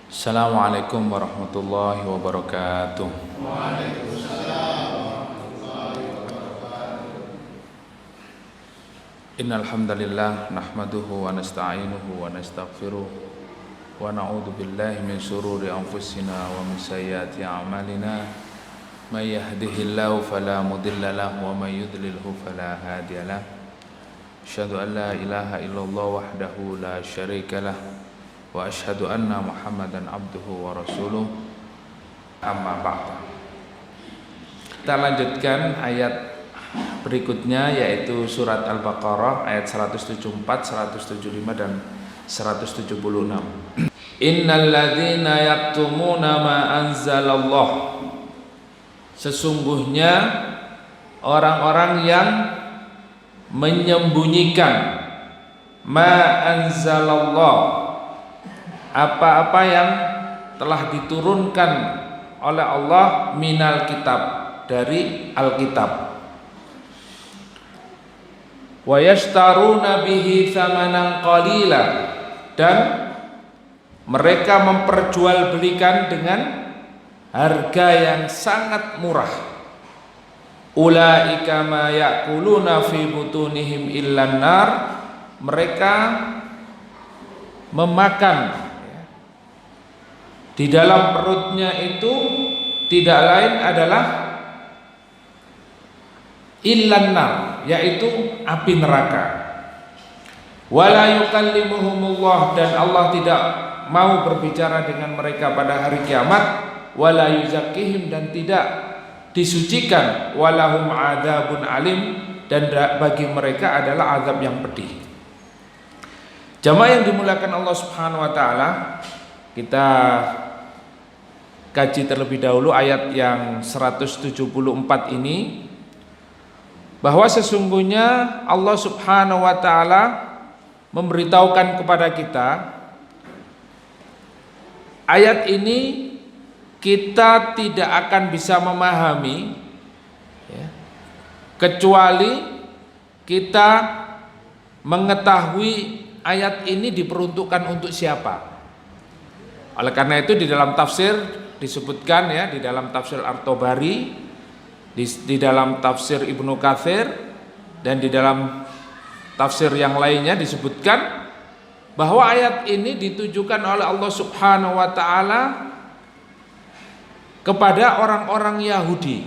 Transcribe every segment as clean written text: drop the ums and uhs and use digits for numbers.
Assalamualaikum warahmatullahi wabarakatuh. Innal hamdalillah nahmaduhu wa nasta'inuhu wa nastaghfiruh wa na'udzu billahi min shururi anfusina wa min sayyiati a'malina. May yahdihillahu fala mudilla lahu wa may yudlilhu fala hadiya lahu. Asyhadu an la ilaha illallah wahdahu la syarika lah wa asyhadu anna Muhammadan abduhu wa rasuluh. Amma ba'd. Kita lanjutkan ayat berikutnya, yaitu surat Al-Baqarah ayat 174, 175 dan 176. Innal ladzina yaktumuna ma anzalallah. Sesungguhnya orang-orang yang menyembunyikan ma anzalallah, apa-apa yang telah diturunkan oleh Allah minal kitab, dari Alkitab. Wa yashtaruna bihi thamanan qalila, dan mereka memperjualbelikan dengan harga yang sangat murah. Ulaika ma ya'kuluna fi butunihim illan nar. Mereka memakan di dalam perutnya itu tidak lain adalah illan nar, yaitu api neraka. Wala yukallimuhumullah, dan Allah tidak mau berbicara dengan mereka pada hari kiamat. Wala yuzakkihim, dan tidak disucikan. Walahum adzabun alim, dan bagi mereka adalah azab yang pedih. Jamaah yang dimuliakan Allah Subhanahu wa taala, kita kaji terlebih dahulu ayat yang 174 ini, bahwa sesungguhnya Allah Subhanahu wa taala memberitahukan kepada kita, ayat ini kita tidak akan bisa memahami kecuali kita mengetahui ayat ini diperuntukkan untuk siapa. Oleh karena itu di dalam tafsir disebutkan, di dalam tafsir At-Tabari, di dalam tafsir Ibnu Katsir, dan di dalam tafsir yang lainnya disebutkan bahwa ayat ini ditujukan oleh Allah Subhanahu wa taala kepada orang-orang Yahudi.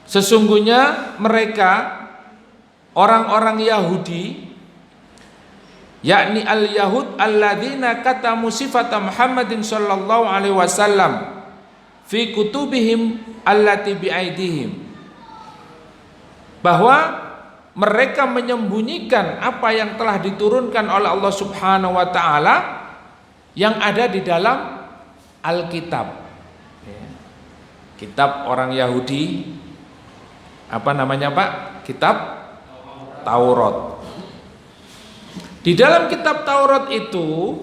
Sesungguhnya mereka, orang-orang Yahudi, yakni al-Yahud alladzina katamu sifata Muhammadin sallallahu alaihi wasallam fi kutubihim allati biaidihim, bahwa mereka menyembunyikan apa yang telah diturunkan oleh Allah Subhanahu wa taala yang ada di dalam Alkitab. Kitab orang Yahudi, apa namanya Pak? Kitab Taurat. Di dalam kitab Taurat itu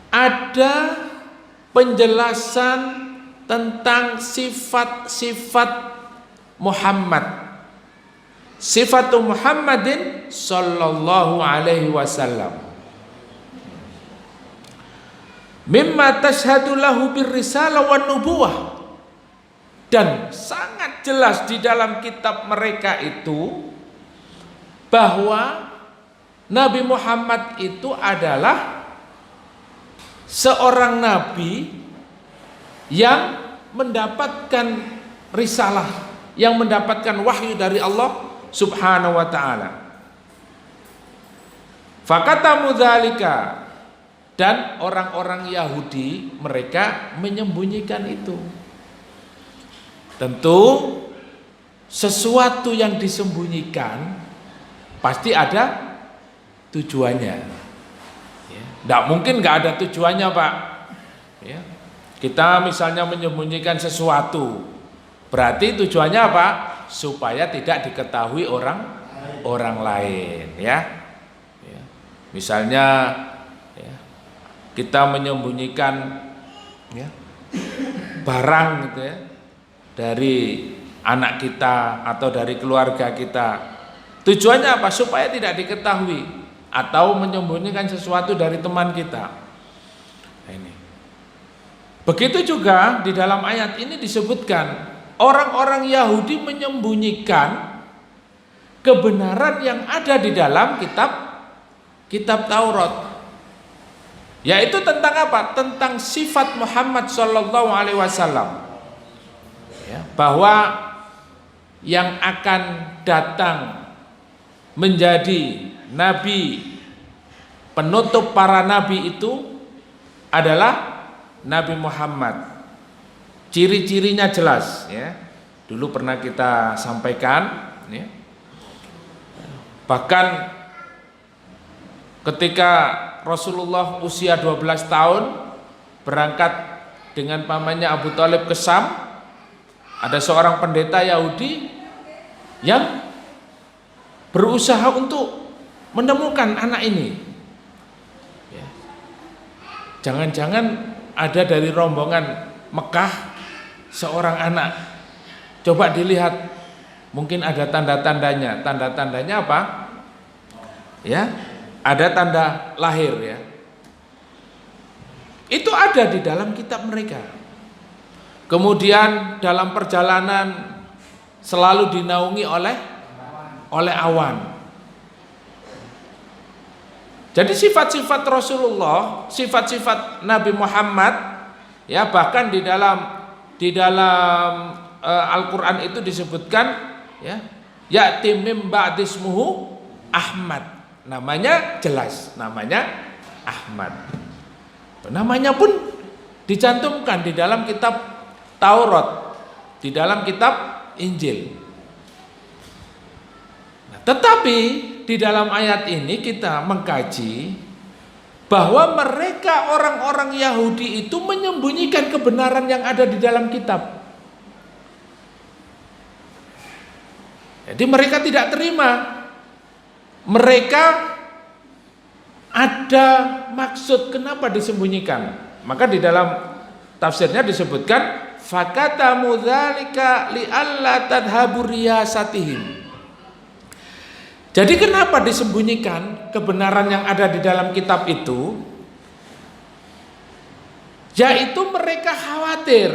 ada penjelasan tentang sifat-sifat Muhammad, sifatu Muhammadin sallallahu alaihi wasallam, mimma tashhadu lahu birrisalah wan nubuwah. Dan sangat jelas di dalam kitab mereka itu bahwa Nabi Muhammad itu adalah seorang nabi yang mendapatkan risalah, yang mendapatkan wahyu dari Allah Subhanahu wa taala. Fakatamu dzalika, dan orang-orang Yahudi mereka menyembunyikan itu. Tentu sesuatu yang disembunyikan pasti ada tujuannya. Tidak mungkin nggak ada tujuannya Pak. Kita misalnya menyembunyikan sesuatu, berarti tujuannya apa? Supaya tidak diketahui orang lain, Misalnya kita menyembunyikan barang gitu dari anak kita atau dari keluarga kita. Tujuannya apa? Supaya tidak diketahui. atau menyembunyikan sesuatu dari teman kita. Nah, ini. Begitu juga di dalam ayat ini disebutkan orang-orang Yahudi menyembunyikan kebenaran yang ada di dalam kitab Taurat. Yaitu tentang apa? Tentang sifat Muhammad sallallahu alaihi wasallam. Ya, bahwa yang akan datang menjadi nabi, penutup para nabi itu adalah Nabi Muhammad. Ciri-cirinya jelas ya. Dulu pernah kita sampaikan ya. Bahkan ketika Rasulullah usia 12 tahun berangkat dengan pamannya Abu Thalib ke Syam, ada seorang pendeta Yahudi yang berusaha untuk menemukan anak ini. Ya. Jangan-jangan ada dari rombongan Mekah seorang anak. Coba dilihat, mungkin ada tanda-tandanya. Tanda-tandanya apa? Ya, ada tanda lahir ya. Itu ada di dalam kitab mereka. Kemudian dalam perjalanan selalu dinaungi oleh awan. Jadi sifat-sifat Rasulullah, sifat-sifat Nabi Muhammad, ya bahkan di dalam Al-Quran itu disebutkan, ya, ya'ti mim ba'dismuhu Ahmad, namanya jelas, namanya Ahmad. Namanya pun dicantumkan di dalam kitab Taurat, di dalam kitab Injil. Nah, tetapi di dalam ayat ini kita mengkaji bahwa mereka orang-orang Yahudi itu menyembunyikan kebenaran yang ada di dalam kitab. Jadi mereka tidak terima. Mereka ada maksud kenapa disembunyikan. Maka di dalam tafsirnya disebutkan fakatamu dzalika li'alla tadhhabu riyasatihim. Jadi kenapa disembunyikan kebenaran yang ada di dalam kitab itu? Yaitu mereka khawatir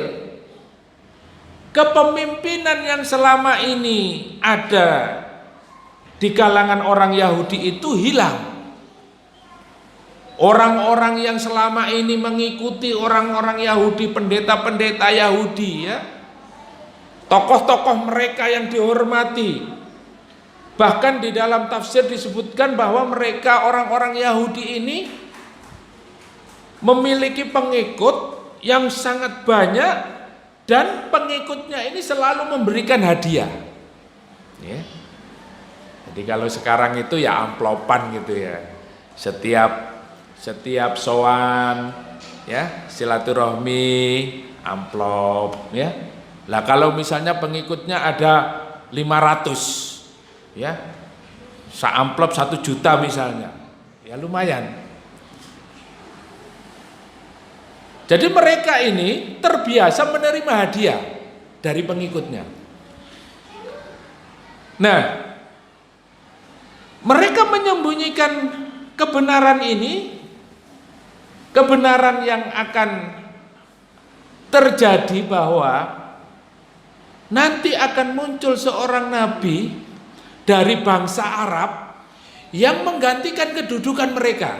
kepemimpinan yang selama ini ada di kalangan orang Yahudi itu hilang. Orang-orang yang selama ini mengikuti orang-orang Yahudi, pendeta-pendeta Yahudi ya, tokoh-tokoh mereka yang dihormati. Bahkan di dalam tafsir disebutkan bahwa mereka orang-orang Yahudi ini memiliki pengikut yang sangat banyak dan pengikutnya ini selalu memberikan hadiah. Ya. Jadi kalau sekarang itu ya amplopan gitu ya. Setiap sowan ya, silaturahmi, amplop ya. Lah kalau misalnya pengikutnya ada 500 ya, amplop 1 juta misalnya, ya lumayan. Jadi mereka ini terbiasa menerima hadiah dari pengikutnya. Nah, mereka menyembunyikan kebenaran ini, kebenaran yang akan terjadi bahwa nanti akan muncul seorang nabi dari bangsa Arab yang menggantikan kedudukan mereka,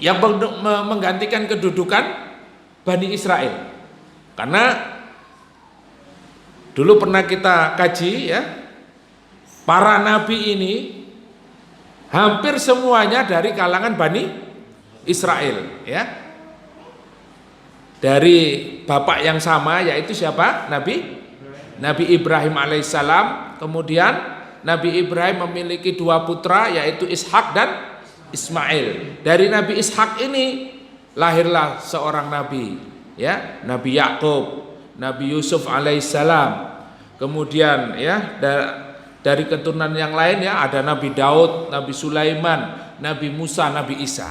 yang menggantikan kedudukan Bani Israel. Karena dulu pernah kita kaji ya, para nabi ini hampir semuanya dari kalangan Bani Israel ya, dari bapak yang sama, yaitu siapa? Nabi Ibrahim alaihissalam. Kemudian Nabi Ibrahim memiliki 2 putra, yaitu Ishak dan Ismail. Dari Nabi Ishak ini lahirlah seorang nabi ya, Nabi Yakub, Nabi Yusuf alaihissalam. Kemudian ya dari keturunan yang lain ya, ada Nabi Daud, Nabi Sulaiman, Nabi Musa, Nabi Isa.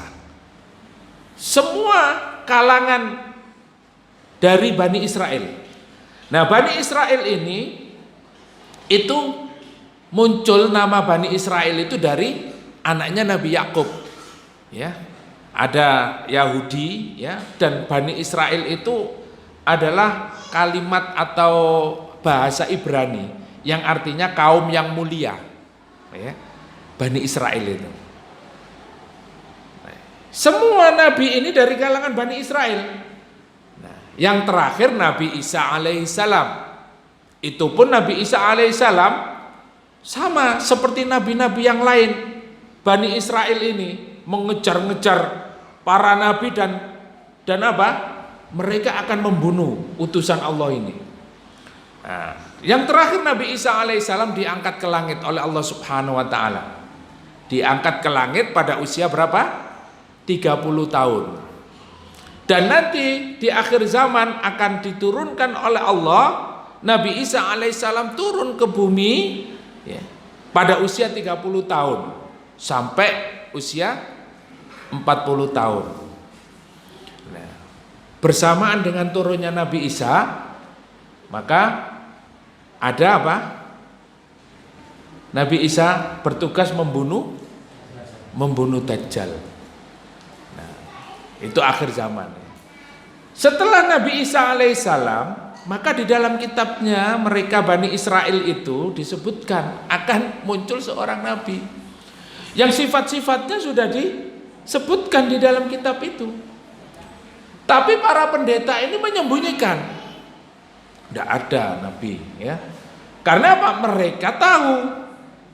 Semua kalangan dari Bani Israel. Nah, Bani Israel ini itu muncul nama Bani Israel itu dari anaknya Nabi Yakub. Ya. Ada Yahudi ya, dan Bani Israel itu adalah kalimat atau bahasa Ibrani yang artinya kaum yang mulia. Ya. Bani Israel itu. Semua nabi ini dari kalangan Bani Israel. Nah, yang terakhir Nabi Isa alaihissalam. Itu pun Nabi Isa alaihissalam sama seperti nabi-nabi yang lain. Bani Israel ini mengejar-ngejar para nabi dan apa? Mereka akan membunuh utusan Allah ini. Nah, yang terakhir Nabi Isa alaihissalam diangkat ke langit oleh Allah Subhanahu wa taala. Diangkat ke langit pada usia berapa? 30 tahun. Dan nanti di akhir zaman akan diturunkan oleh Allah Nabi Isa alaihissalam turun ke bumi ya, pada usia 30 tahun sampai usia 40 tahun. Nah, bersamaan dengan turunnya Nabi Isa, maka ada apa? Nabi Isa bertugas membunuh Dajjal. Nah, itu akhir zaman. Setelah Nabi Isa alaihissalam, maka di dalam kitabnya mereka Bani Israel itu disebutkan akan muncul seorang nabi yang sifat-sifatnya sudah disebutkan di dalam kitab itu. Tapi para pendeta ini menyembunyikan. Tidak ada nabi ya. Karena apa? Mereka tahu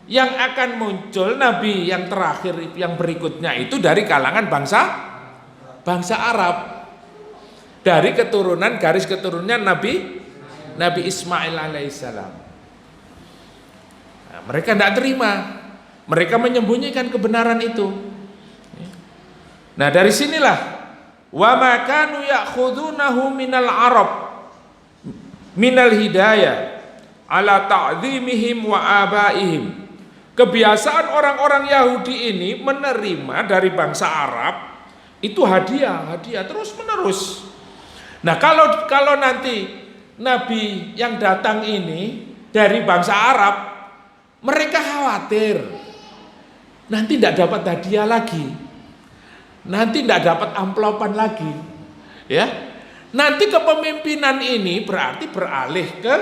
yang akan muncul nabi yang terakhir yang berikutnya itu dari kalangan bangsa Arab. Dari keturunan garis keturunan Nabi Ismail alaihissalam. Nah, mereka tidak terima, mereka menyembunyikan kebenaran itu. Nah dari sinilah wa ma kanu ya'khudunahu minal Arab minal hidayah ala ta'zimihim wa abaihim. Kebiasaan orang-orang Yahudi ini menerima dari bangsa Arab itu hadiah terus menerus. Nah kalau nanti Nabi yang datang ini dari bangsa Arab, mereka khawatir nanti tidak dapat hadiah lagi, nanti tidak dapat amplopan lagi, ya. Nanti kepemimpinan ini berarti beralih ke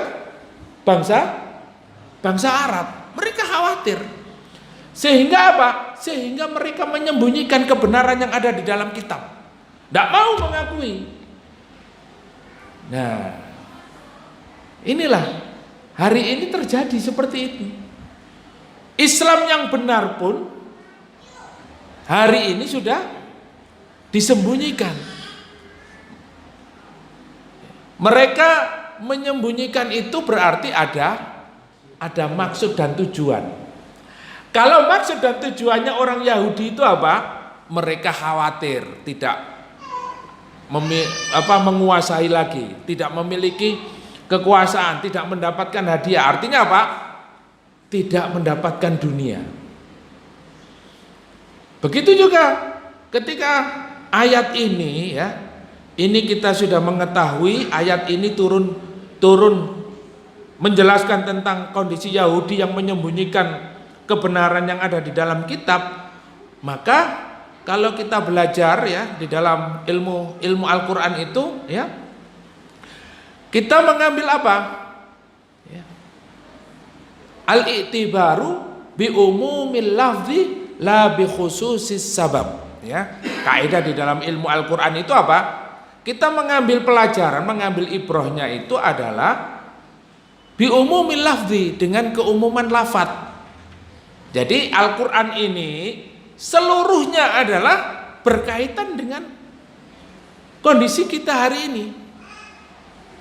bangsa Arab. Mereka khawatir, sehingga apa? Sehingga mereka menyembunyikan kebenaran yang ada di dalam kitab, tidak mau mengakui. Nah, inilah hari ini terjadi seperti itu. Islam yang benar pun hari ini sudah disembunyikan. Mereka menyembunyikan itu berarti ada maksud dan tujuan. Kalau maksud dan tujuannya orang Yahudi itu apa? Mereka khawatir tidak menguasai lagi, tidak memiliki kekuasaan, tidak mendapatkan hadiah. Artinya apa? Tidak mendapatkan dunia. Begitu juga ketika ayat ini ya, ini kita sudah mengetahui ayat ini turun menjelaskan tentang kondisi Yahudi yang menyembunyikan kebenaran yang ada di dalam kitab. Maka kalau kita belajar ya di dalam ilmu Al-Qur'an itu ya, kita mengambil apa? Ya. Al-i'tibaru bi umumil lafzi la bi khususis sabab. Ya. Kaidah di dalam ilmu Al-Qur'an itu apa? Kita mengambil pelajaran, mengambil ibrahnya itu adalah bi umumil lafzi, dengan keumuman lafaz. Jadi Al-Qur'an ini seluruhnya adalah berkaitan dengan kondisi kita hari ini.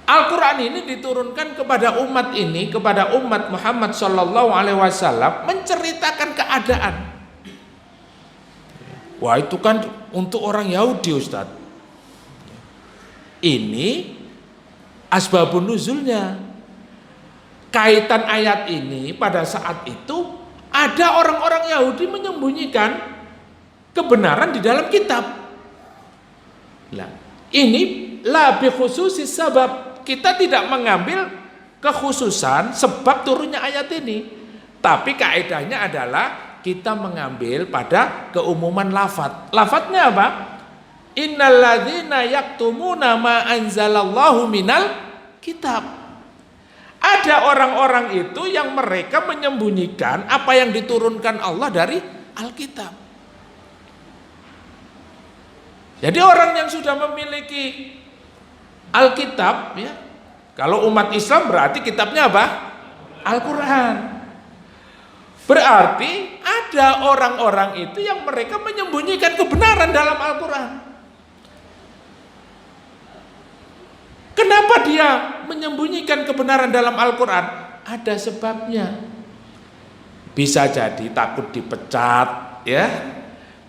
Al-Quran ini diturunkan kepada umat ini, kepada umat Muhammad SAW, menceritakan keadaan. Wah, itu kan untuk orang Yahudi, Ustaz. Ini asbabun nuzulnya. Kaitan ayat ini pada saat itu ada orang-orang Yahudi menyembunyikan kebenaran di dalam kitab. Nah, ini la bi khususis sabab. Kita tidak mengambil kekhususan sebab turunnya ayat ini, Tapi kaidahnya adalah kita mengambil pada keumuman lafadz. Lafadznya apa? Innalladzina yaktumuna ma anzalallahu minal kitab. Ada orang-orang itu yang mereka menyembunyikan apa yang diturunkan Allah dari Alkitab. Jadi orang yang sudah memiliki Alkitab, ya, kalau umat Islam berarti kitabnya apa? Al-Quran. Berarti ada orang-orang itu yang mereka menyembunyikan kebenaran dalam Al-Quran. Kenapa dia menyembunyikan kebenaran dalam Al-Quran? Ada sebabnya. Bisa jadi takut dipecat, ya.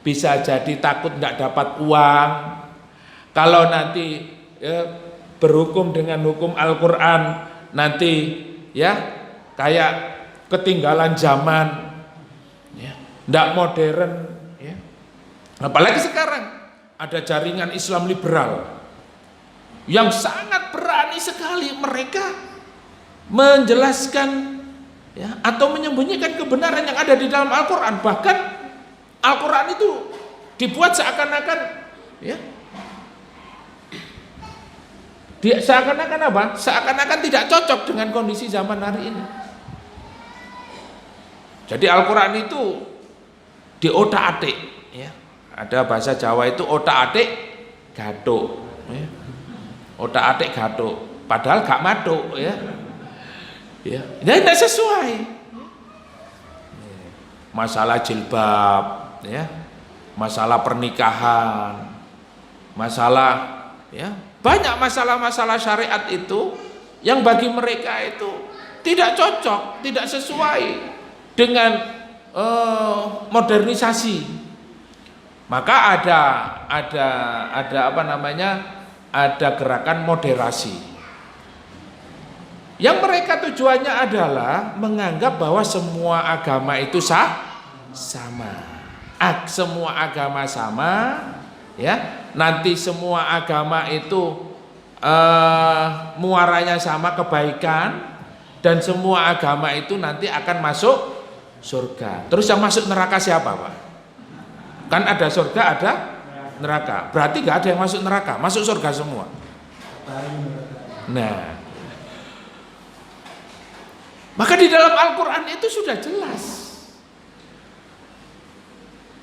Bisa jadi takut nggak dapat uang. Kalau nanti ya, berhukum dengan hukum Al-Quran, nanti ya kayak ketinggalan zaman, ya, nggak modern, ya. Apalagi sekarang ada jaringan Islam liberal yang sangat berani sekali mereka menjelaskan, ya, atau menyembunyikan kebenaran yang ada di dalam Al-Quran. Bahkan Al-Quran itu dibuat seakan-akan, ya, seakan-akan apa? Seakan-akan tidak cocok dengan kondisi zaman hari ini. Jadi Al-Quran itu diotak-atik, ya. Ada bahasa Jawa itu otak-atik gathuk, ya. Otak-atik gathuk, padahal gak mathuk, ya. Ya, tidak sesuai. Masalah jilbab, ya. Masalah pernikahan, masalah, ya, banyak masalah-masalah syariat itu yang bagi mereka itu tidak cocok, tidak sesuai dengan modernisasi. Maka ada apa namanya? Ada gerakan moderasi. Yang mereka tujuannya adalah menganggap bahwa semua agama itu sama. Semua agama sama, ya. Nanti semua agama itu muaranya sama, kebaikan, dan semua agama itu nanti akan masuk surga. Terus yang masuk neraka siapa, Pak? Kan ada surga, ada neraka. Berarti gak ada yang masuk neraka, masuk surga semua. Nah, maka di dalam Al-Quran itu sudah jelas.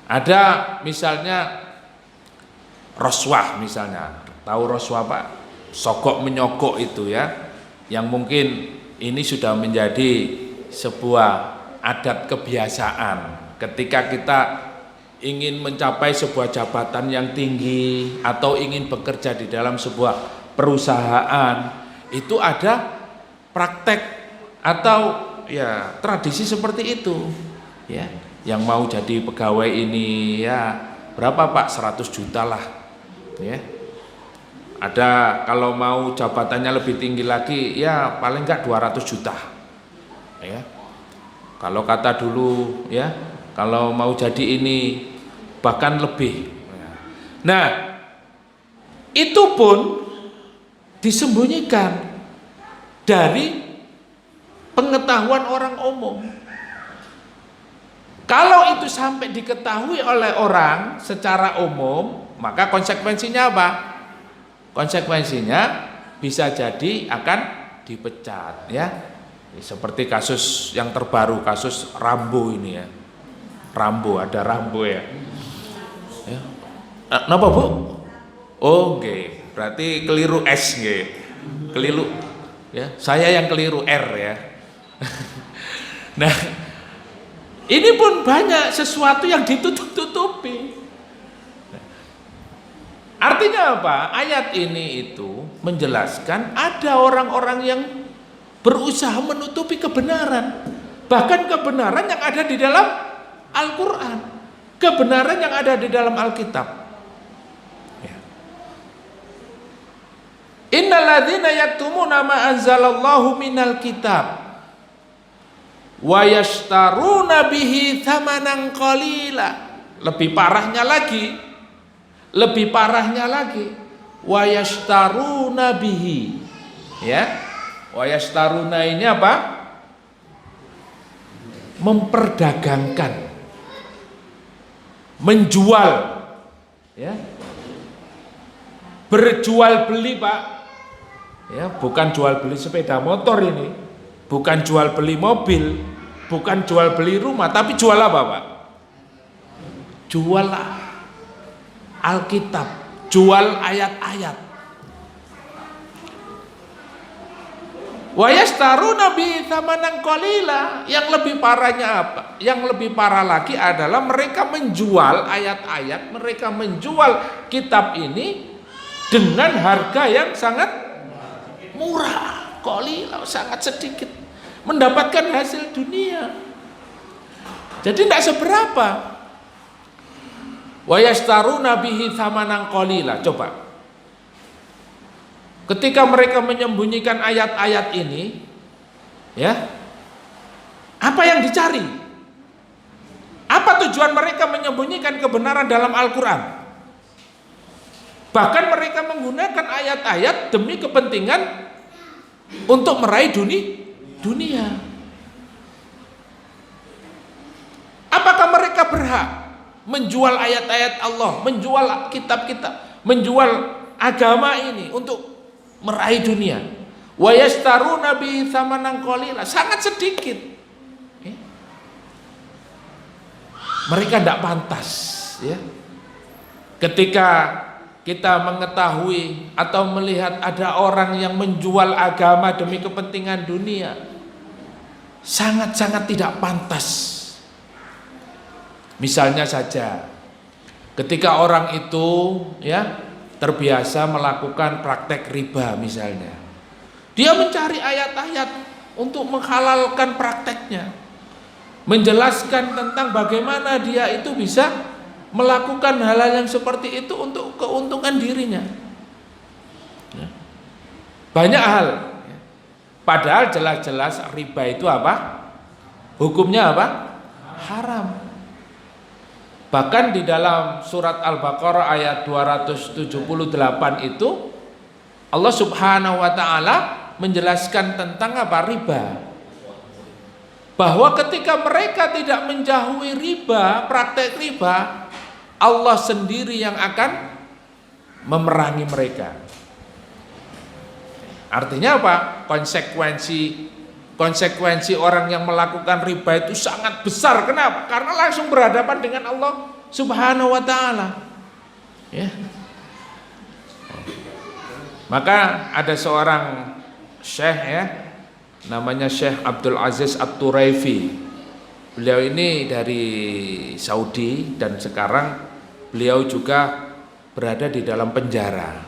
Ada misalnya roswah, misalnya, tahu roswah Pak? Sogok menyogok itu, ya, yang mungkin ini sudah menjadi sebuah adat kebiasaan. Ketika kita ingin mencapai sebuah jabatan yang tinggi atau ingin bekerja di dalam sebuah perusahaan, itu ada praktek atau, ya, tradisi seperti itu, ya. Yang mau jadi pegawai ini, ya, berapa Pak? 100 juta lah, ya. Ada kalau mau jabatannya lebih tinggi lagi, ya paling enggak 200 juta, ya. Kalau kata dulu, ya, kalau mau jadi ini bahkan lebih. Nah, itu pun disembunyikan dari pengetahuan orang umum. Kalau itu sampai diketahui oleh orang secara umum, maka konsekuensinya apa? Konsekuensinya bisa jadi akan dipecat, ya. Seperti kasus yang terbaru, kasus Rambo ini, ya. Rambo, ada Rambo, ya. Ya. Napa, Bu? Oh, nggih. Berarti keliru S, nggih. Keliru, ya. Saya yang keliru R, ya. Nah, ini pun banyak sesuatu yang ditutup-tutupi. Artinya apa? Ayat ini itu menjelaskan ada orang-orang yang berusaha menutupi kebenaran. Bahkan kebenaran yang ada di dalam Al-Quran, kebenaran yang ada di dalam Alkitab. Ya. Innalladzina yaktumuna ma anzalallahu minal kitab wa yashtaruna bihi thamanan qalila. Lebih parahnya lagi wa yashtaruna bihi, ya. Wa yashtaruna ini apa? memperdagangkan, menjual, ya, berjual beli Pak, ya, bukan jual beli sepeda motor ini, bukan jual beli mobil, bukan jual beli rumah, tapi jual apa Pak? Jual Alkitab, jual ayat-ayat. Wa yastaruna bi tsamanan qalila. Yang lebih parahnya apa? Yang lebih parah lagi adalah mereka menjual ayat-ayat, mereka menjual kitab ini dengan harga yang sangat murah, qalila, sangat sedikit, mendapatkan hasil dunia. Jadi tidak seberapa. Wa yastaruna bihi tsamanan qalila. Coba. Ketika mereka menyembunyikan ayat-ayat ini, ya, apa yang dicari? Apa tujuan mereka menyembunyikan kebenaran dalam Al-Quran? Bahkan mereka menggunakan ayat-ayat demi kepentingan untuk meraih dunia. Apakah mereka berhak menjual ayat-ayat Allah, menjual kitab-kitab, menjual agama ini untuk meraih dunia? Wa yastaruna bi tsamanan qalila, sangat sedikit. Mereka tidak pantas, ya. Ketika kita mengetahui atau melihat ada orang yang menjual agama demi kepentingan dunia, sangat-sangat tidak pantas. Misalnya saja, ketika orang itu, ya, terbiasa melakukan praktek riba misalnya, dia mencari ayat-ayat untuk menghalalkan prakteknya, menjelaskan tentang bagaimana dia itu bisa melakukan hal-hal yang seperti itu untuk keuntungan dirinya. Banyak hal, padahal jelas-jelas riba itu apa? Hukumnya apa? Haram. Bahkan di dalam surat Al-Baqarah ayat 278 itu Allah Subhanahu wa taala menjelaskan tentang apa? Riba. Bahwa ketika mereka tidak menjauhi riba, praktek riba, Allah sendiri yang akan memerangi mereka. Artinya apa? Konsekuensi orang yang melakukan riba itu sangat besar. Kenapa? Karena langsung berhadapan dengan Allah Subhanahu wa taala. Ya. Maka ada seorang syekh, ya, namanya Syekh Abdul Aziz At-Turaifi. Beliau ini dari Saudi dan sekarang beliau juga berada di dalam penjara.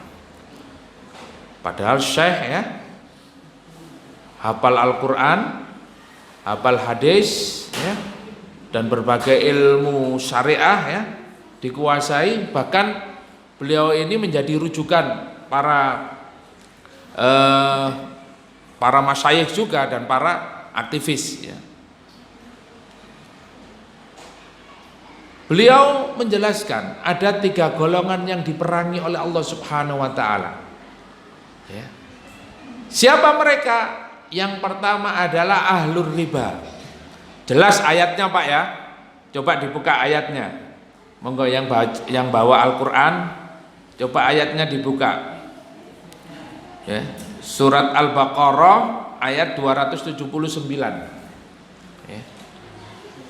Padahal syekh, ya, hafal Al-Quran, hafal hadis, ya, dan berbagai ilmu syariah, ya, dikuasai. Bahkan beliau ini menjadi rujukan para masyayikh juga dan para aktivis, ya. Beliau menjelaskan ada 3 golongan yang diperangi oleh Allah Subhanahu wa taala. Ya. Siapa mereka? Yang pertama adalah ahlur riba. Jelas ayatnya Pak, ya. Coba dibuka ayatnya. Monggo yang bawa Al-Quran, coba ayatnya dibuka. Ya. Surat Al-Baqarah ayat 279. Ya.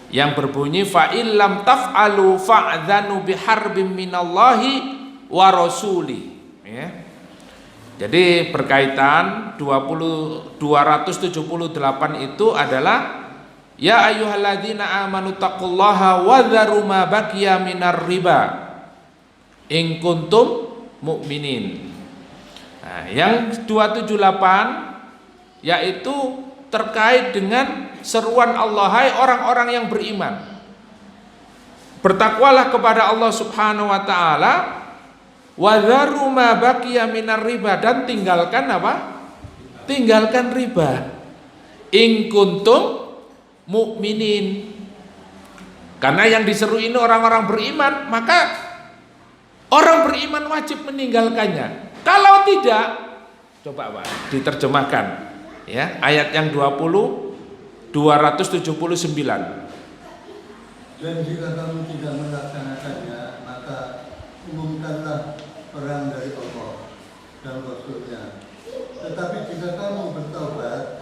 Yang berbunyi fa illam taf'alu fa'dzanu biharbin minallahi wa rasuli. Ya. Jadi berkaitan 278 itu adalah ya ayyuhalladzina amanu taqullaha wa dharu ma baqiya minar riba in kuntum mu'minin. Nah, yang 278 yaitu terkait dengan seruan Allah, hai orang-orang yang beriman, bertakwalah kepada Allah Subhanahu wa taala, wa dharu ma baqiya minar riba, dan tinggalkan apa? Tinggalkan riba. In kuntum mu'minin. Karena yang diseru ini orang-orang beriman, maka orang beriman wajib meninggalkannya. Kalau tidak, coba Pak diterjemahkan, ya, ayat yang 20, 279. Dan jika kamu tidak melaksanakannya, maka umumkanlah perang dari Allah dan Rasul-Nya. Tetapi jika kamu bertaubat,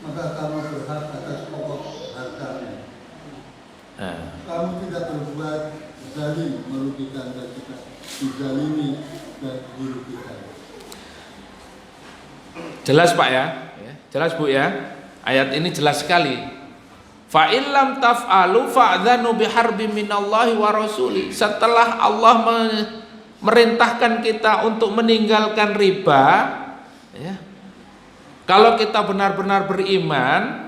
maka kamu berhak atas pokok hartanya. Kamu tidak berbuat zalim merugikan dan tidak dizalimi dan dirugikan. Jelas Pak ya? Jelas Bu ya? Ayat ini jelas sekali. Fa illam taf'alu fa'dzanu biharbin minallahi wa rasuli. Setelah Allah merintahkan kita untuk meninggalkan riba, ya, kalau kita benar-benar beriman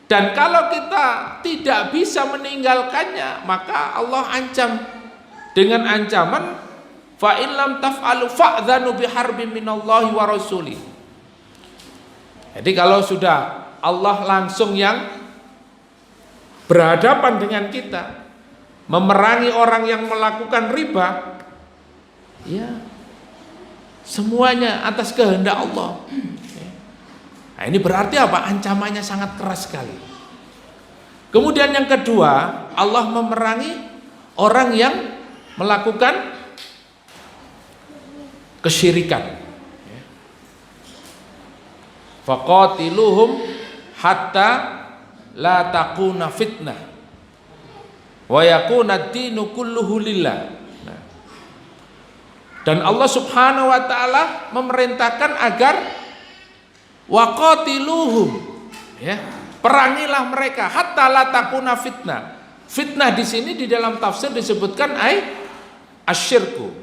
dan kalau kita tidak bisa meninggalkannya, maka Allah ancam dengan ancaman fa illam taf'alu fa'dzanu biharbin minallahi wa rasuli. Jadi kalau sudah Allah langsung yang berhadapan dengan kita, memerangi orang yang melakukan riba, ya semuanya atas kehendak Allah. Nah, ini berarti apa? Ancamannya sangat keras sekali. Kemudian yang kedua, Allah memerangi orang yang melakukan kesyirikan. Faqatiluhum hatta la takuna fitnah wa yakuna ad-dinu kulluhu lillah. Dan Allah Subhanahu wa taala memerintahkan agar waqatiluhum, ya, perangilah mereka hatta la takuna fitnah. Fitnah di sini di dalam tafsir disebutkan asyirku,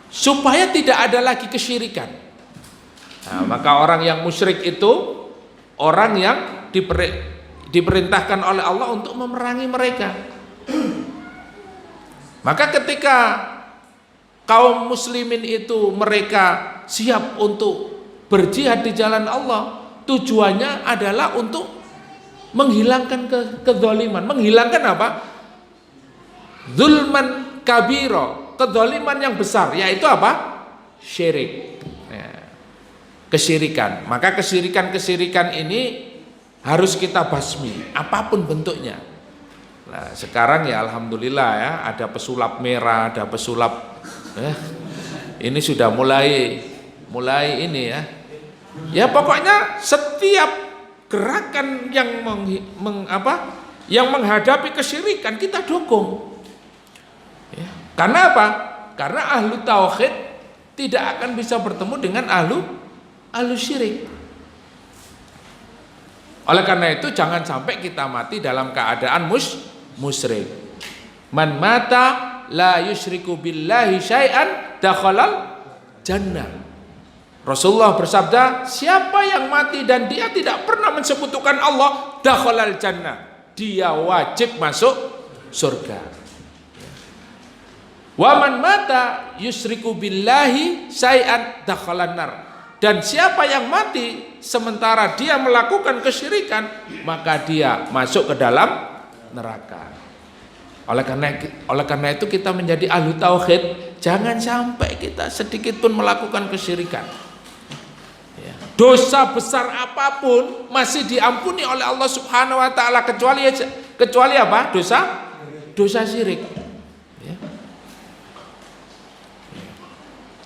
supaya tidak ada lagi kesyirikan. Nah, maka orang yang musyrik itu orang yang diperintahkan oleh Allah untuk memerangi mereka. Maka ketika kaum muslimin itu mereka siap untuk berjihad di jalan Allah, tujuannya adalah untuk menghilangkan kezaliman. Menghilangkan apa? Zulman kabiro, kezaliman yang besar, yaitu apa? Syirik, kesyirikan. Maka kesyirikan ini harus kita basmi, apapun bentuknya. Nah, sekarang ya alhamdulillah ya, ada pesulap merah, ada pesulap ini sudah mulai ini ya. Ya pokoknya setiap gerakan yang yang menghadapi kesyirikan kita dukung. Ya. Karena apa? Karena ahlu tauhid tidak akan bisa bertemu dengan ahlu syirik. Oleh karena itu jangan sampai kita mati dalam keadaan musyrik. Man mata la yusyriku billahi syai'an dakhalal jannah. Rasulullah bersabda, siapa yang mati dan dia tidak pernah mensekutukan Allah, dakhalal jannah, dia wajib masuk surga. Wa man mata yusyriku billahi syai'an dakhalan nar. Dan siapa yang mati sementara dia melakukan kesyirikan, maka dia masuk ke dalam neraka. Oleh karena itu kita menjadi ahlu tauhid, jangan sampai kita sedikit pun melakukan kesyirikan. Dosa besar apapun masih diampuni oleh Allah Subhanahu wa taala kecuali apa? Dosa syirik.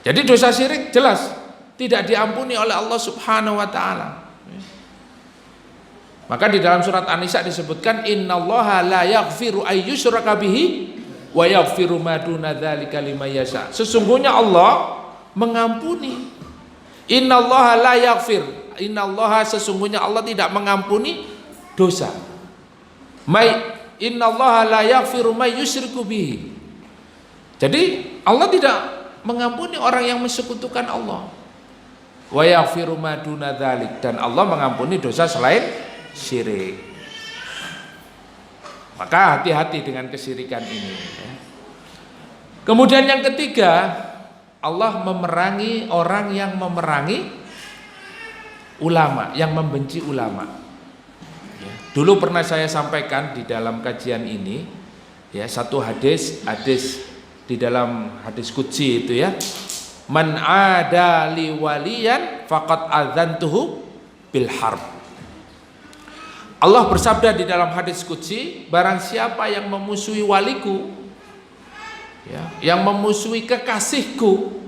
Jadi dosa syirik jelas tidak diampuni oleh Allah Subhanahu wa taala. Maka di dalam surat An-Nisa disebutkan innallaha la yaghfiru ay yushraka bihi wa yaghfiru ma duna dzalika liman yasha. Sesungguhnya Allah mengampuni. Innallaha la yaghfir. Innallaha sesungguhnya Allah tidak mengampuni dosa. Innallaha la yaghfiru may yusyriku bihi. Jadi Allah tidak mengampuni orang yang mensekutukan Allah. Wa yaghfiru ma duna dzalik, dan Allah mengampuni dosa selain syirik. Maka hati-hati dengan kesyirikan ini. Kemudian yang ketiga, Allah memerangi orang yang memerangi ulama, yang membenci ulama. Dulu pernah saya sampaikan di dalam kajian ini, ya, satu hadis di dalam hadis qudsi itu ya. Man ada li waliyan faqad adzantuhu bil harb. Allah bersabda di dalam hadis qudsi, barang siapa yang memusuhi waliku, ya, yang memusuhi kekasihku,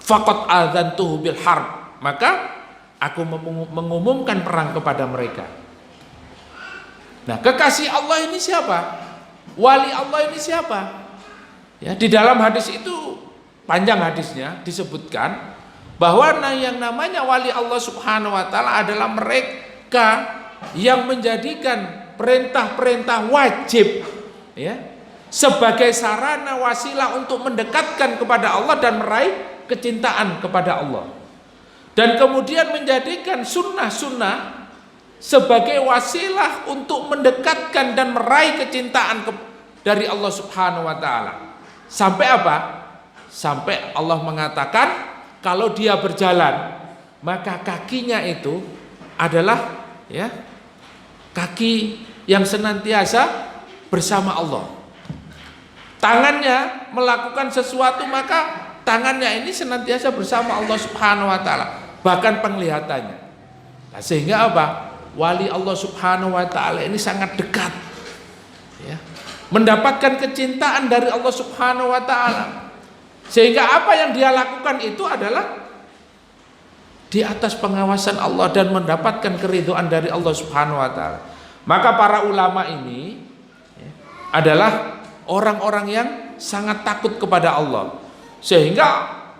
faqad adzantuhu bil harb, maka aku mengumumkan perang kepada mereka. Nah, kekasih Allah ini siapa? Wali Allah ini siapa? Ya, di dalam hadis itu, panjang hadisnya, disebutkan bahwa yang namanya wali Allah Subhanahu wa taala adalah mereka yang menjadikan perintah-perintah wajib, ya, sebagai sarana wasilah untuk mendekatkan kepada Allah dan meraih kecintaan kepada Allah, dan kemudian menjadikan sunnah-sunnah sebagai wasilah untuk mendekatkan dan meraih kecintaan dari Allah Subhanahu wa taala. Sampai apa? Sampai Allah mengatakan kalau dia berjalan, maka kakinya itu adalah, ya, kaki yang senantiasa bersama Allah. Tangannya melakukan sesuatu, maka tangannya ini senantiasa bersama Allah Subhanahu wa taala, bahkan penglihatannya. Nah, sehingga apa? Wali Allah Subhanahu wa taala ini sangat dekat, ya, mendapatkan kecintaan dari Allah Subhanahu wa taala. Sehingga apa yang dia lakukan itu adalah di atas pengawasan Allah dan mendapatkan keridhaan dari Allah Subhanahu wa taala. Maka para ulama ini, ya, adalah orang-orang yang sangat takut kepada Allah. Sehingga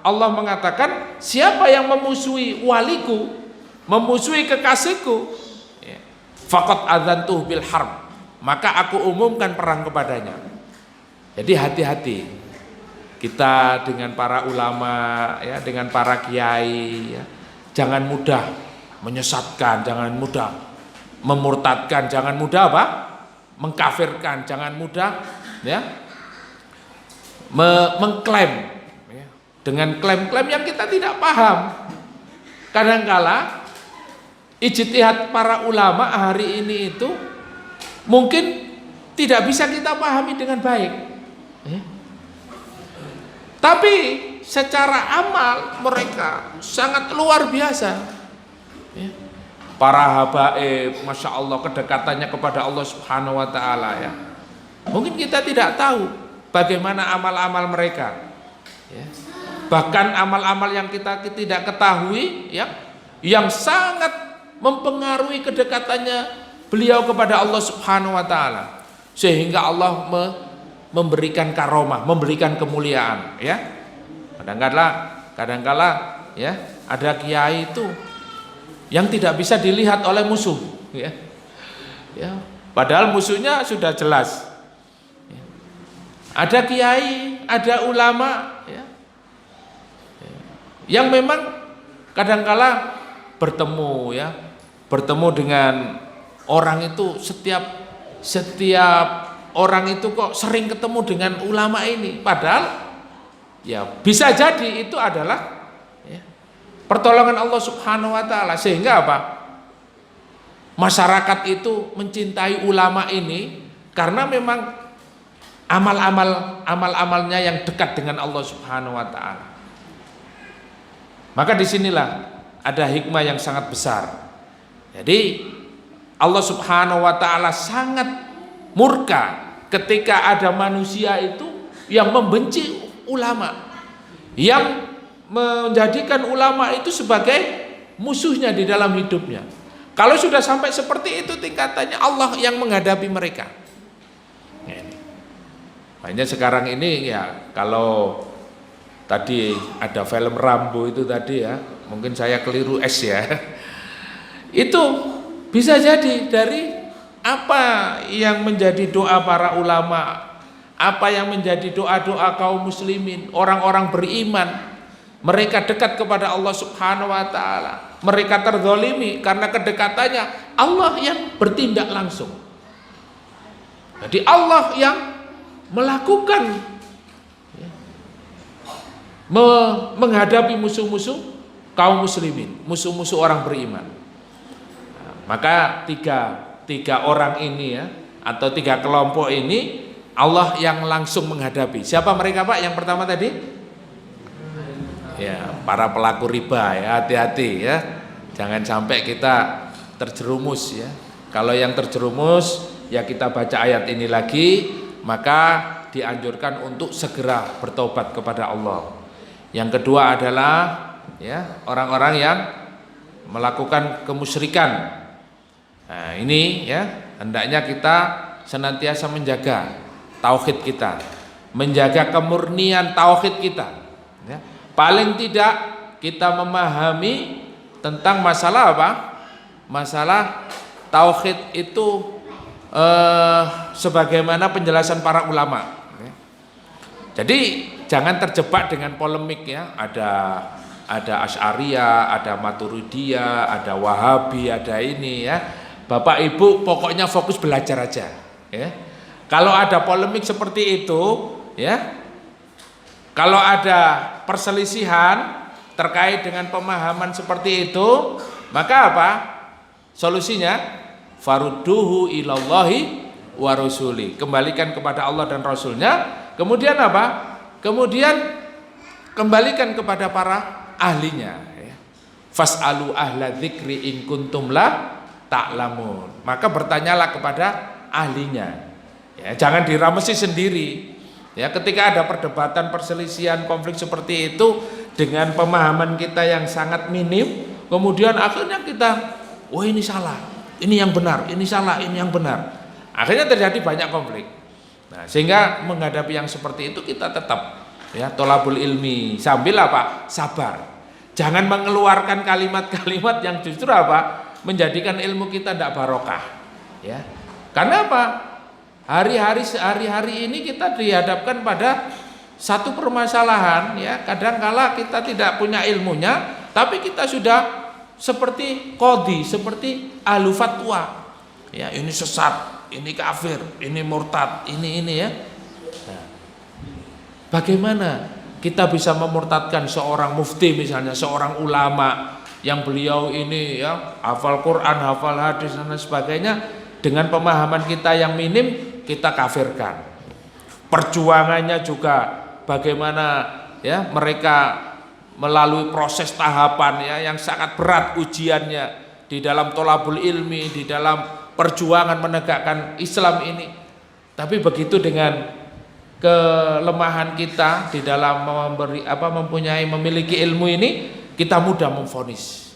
Allah mengatakan, siapa yang memusuhi waliku, memusuhi kekasihku, ya, faqad adzantuhu bil harb, maka aku umumkan perang kepadanya. Jadi hati-hati kita dengan para ulama, ya, dengan para kiai, ya. Jangan mudah menyesatkan, jangan mudah memurtadkan, jangan mudah apa? Mengkafirkan, jangan mudah, ya, mengklaim, ya, dengan klaim-klaim yang kita tidak paham. Kadangkala ijtihad para ulama hari ini itu mungkin tidak bisa kita pahami dengan baik, ya. Tapi secara amal mereka sangat luar biasa, ya. Para habaib, masya Allah, kedekatannya kepada Allah Subhanahu wa taala, ya. Mungkin kita tidak tahu bagaimana amal-amal mereka, ya. Bahkan amal-amal yang kita tidak ketahui, ya, yang sangat mempengaruhi kedekatannya beliau kepada Allah Subhanahu wa taala, sehingga Allah memberikan karomah, memberikan kemuliaan, ya. Kadangkala, ya, ada kiai itu yang tidak bisa dilihat oleh musuh, ya. Ya, padahal musuhnya sudah jelas. Ya. Ada kiai, ada ulama, ya, yang memang kadangkala bertemu, ya, bertemu dengan orang itu, setiap orang itu kok sering ketemu dengan ulama ini, padahal ya bisa jadi itu adalah, ya, pertolongan Allah Subhanahu wa taala. Sehingga apa? Masyarakat itu mencintai ulama ini karena memang amal-amalnya yang dekat dengan Allah Subhanahu wa taala. Maka disinilah ada hikmah yang sangat besar. Jadi Allah Subhanahu wa taala sangat murka ketika ada manusia itu yang membenci ulama, yang menjadikan ulama itu sebagai musuhnya di dalam hidupnya. Kalau sudah sampai seperti itu tingkatannya, Allah yang menghadapi mereka. Hanya sekarang ini, ya, kalau tadi ada film Rambo itu tadi, ya, mungkin saya keliru ya. Itu bisa jadi dari apa yang menjadi doa para ulama, apa yang menjadi doa-doa kaum muslimin, orang-orang beriman. Mereka dekat kepada Allah Subhanahu wa taala. Mereka terzalimi karena kedekatannya. Allah yang bertindak langsung. Jadi Allah yang melakukan, ya, menghadapi musuh-musuh kaum muslimin, musuh-musuh orang beriman. Nah, maka tiga orang ini, ya, atau tiga kelompok ini Allah yang langsung menghadapi. Siapa mereka, Pak? Yang pertama tadi? Ya, para pelaku riba, ya, hati-hati, ya. Jangan sampai kita terjerumus, ya. Kalau yang terjerumus, ya kita baca ayat ini lagi, maka dianjurkan untuk segera bertobat kepada Allah. Yang kedua adalah ya orang-orang yang melakukan kemusyrikan. Nah, ini ya hendaknya kita senantiasa menjaga tauhid kita, menjaga kemurnian tauhid kita. Ya. Paling tidak kita memahami tentang masalah apa? Masalah tauhid itu sebagaimana penjelasan para ulama. Jadi jangan terjebak dengan polemik ya. Ada Asy'ariyah, ada Maturidiyah, ada Wahabi, ada ini ya. Bapak Ibu pokoknya fokus belajar aja. Ya. Kalau ada polemik seperti itu, ya. Kalau ada perselisihan terkait dengan pemahaman seperti itu, maka apa? Solusinya farudduhu ilallahi wa rasuli. Kembalikan kepada Allah dan Rasulnya. Kemudian apa? Kemudian kembalikan kepada para ahlinya. Fas'alu ahla dzikri in kuntum la ta'lamun. Maka bertanyalah kepada ahlinya. Ya, jangan diramesi sendiri. Ya, ketika ada perdebatan, perselisihan, konflik seperti itu dengan pemahaman kita yang sangat minim, kemudian akhirnya kita, oh ini salah, ini yang benar, ini salah, ini yang benar. Akhirnya terjadi banyak konflik. Nah, sehingga menghadapi yang seperti itu kita tetap ya tolabul ilmi sambil apa? Sabar. Jangan mengeluarkan kalimat-kalimat yang justru apa? Menjadikan ilmu kita tidak barokah. Ya. Karena apa? Hari-hari ini kita dihadapkan pada satu permasalahan ya. Kadangkala kita tidak punya ilmunya, tapi kita sudah seperti qadhi, seperti ahlu fatwa. Ya, ini sesat, ini kafir, ini murtad, ini ya. Nah, bagaimana kita bisa memurtadkan seorang mufti misalnya, seorang ulama yang beliau ini ya hafal Quran, hafal hadis dan sebagainya, dengan pemahaman kita yang minim kita kafirkan. Perjuangannya juga bagaimana ya mereka melalui proses tahapan ya yang sangat berat ujiannya di dalam tolabul ilmi, di dalam perjuangan menegakkan Islam ini. Tapi begitu dengan kelemahan kita di dalam memiliki ilmu ini, kita mudah memvonis.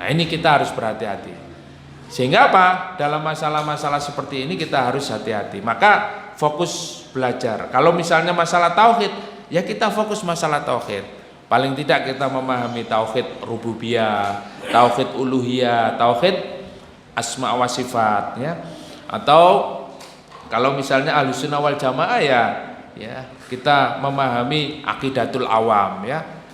Nah, ini kita harus berhati-hati. Sehingga apa? Dalam masalah-masalah seperti ini kita harus hati-hati. Maka fokus belajar. Kalau misalnya masalah tauhid, ya kita fokus masalah tauhid. Paling tidak kita memahami tauhid rububiyah, tauhid uluhiyah, tauhid asma wa sifat ya. Atau kalau misalnya Ahlussunnah wal Jamaah ya kita memahami aqidatul awam ya.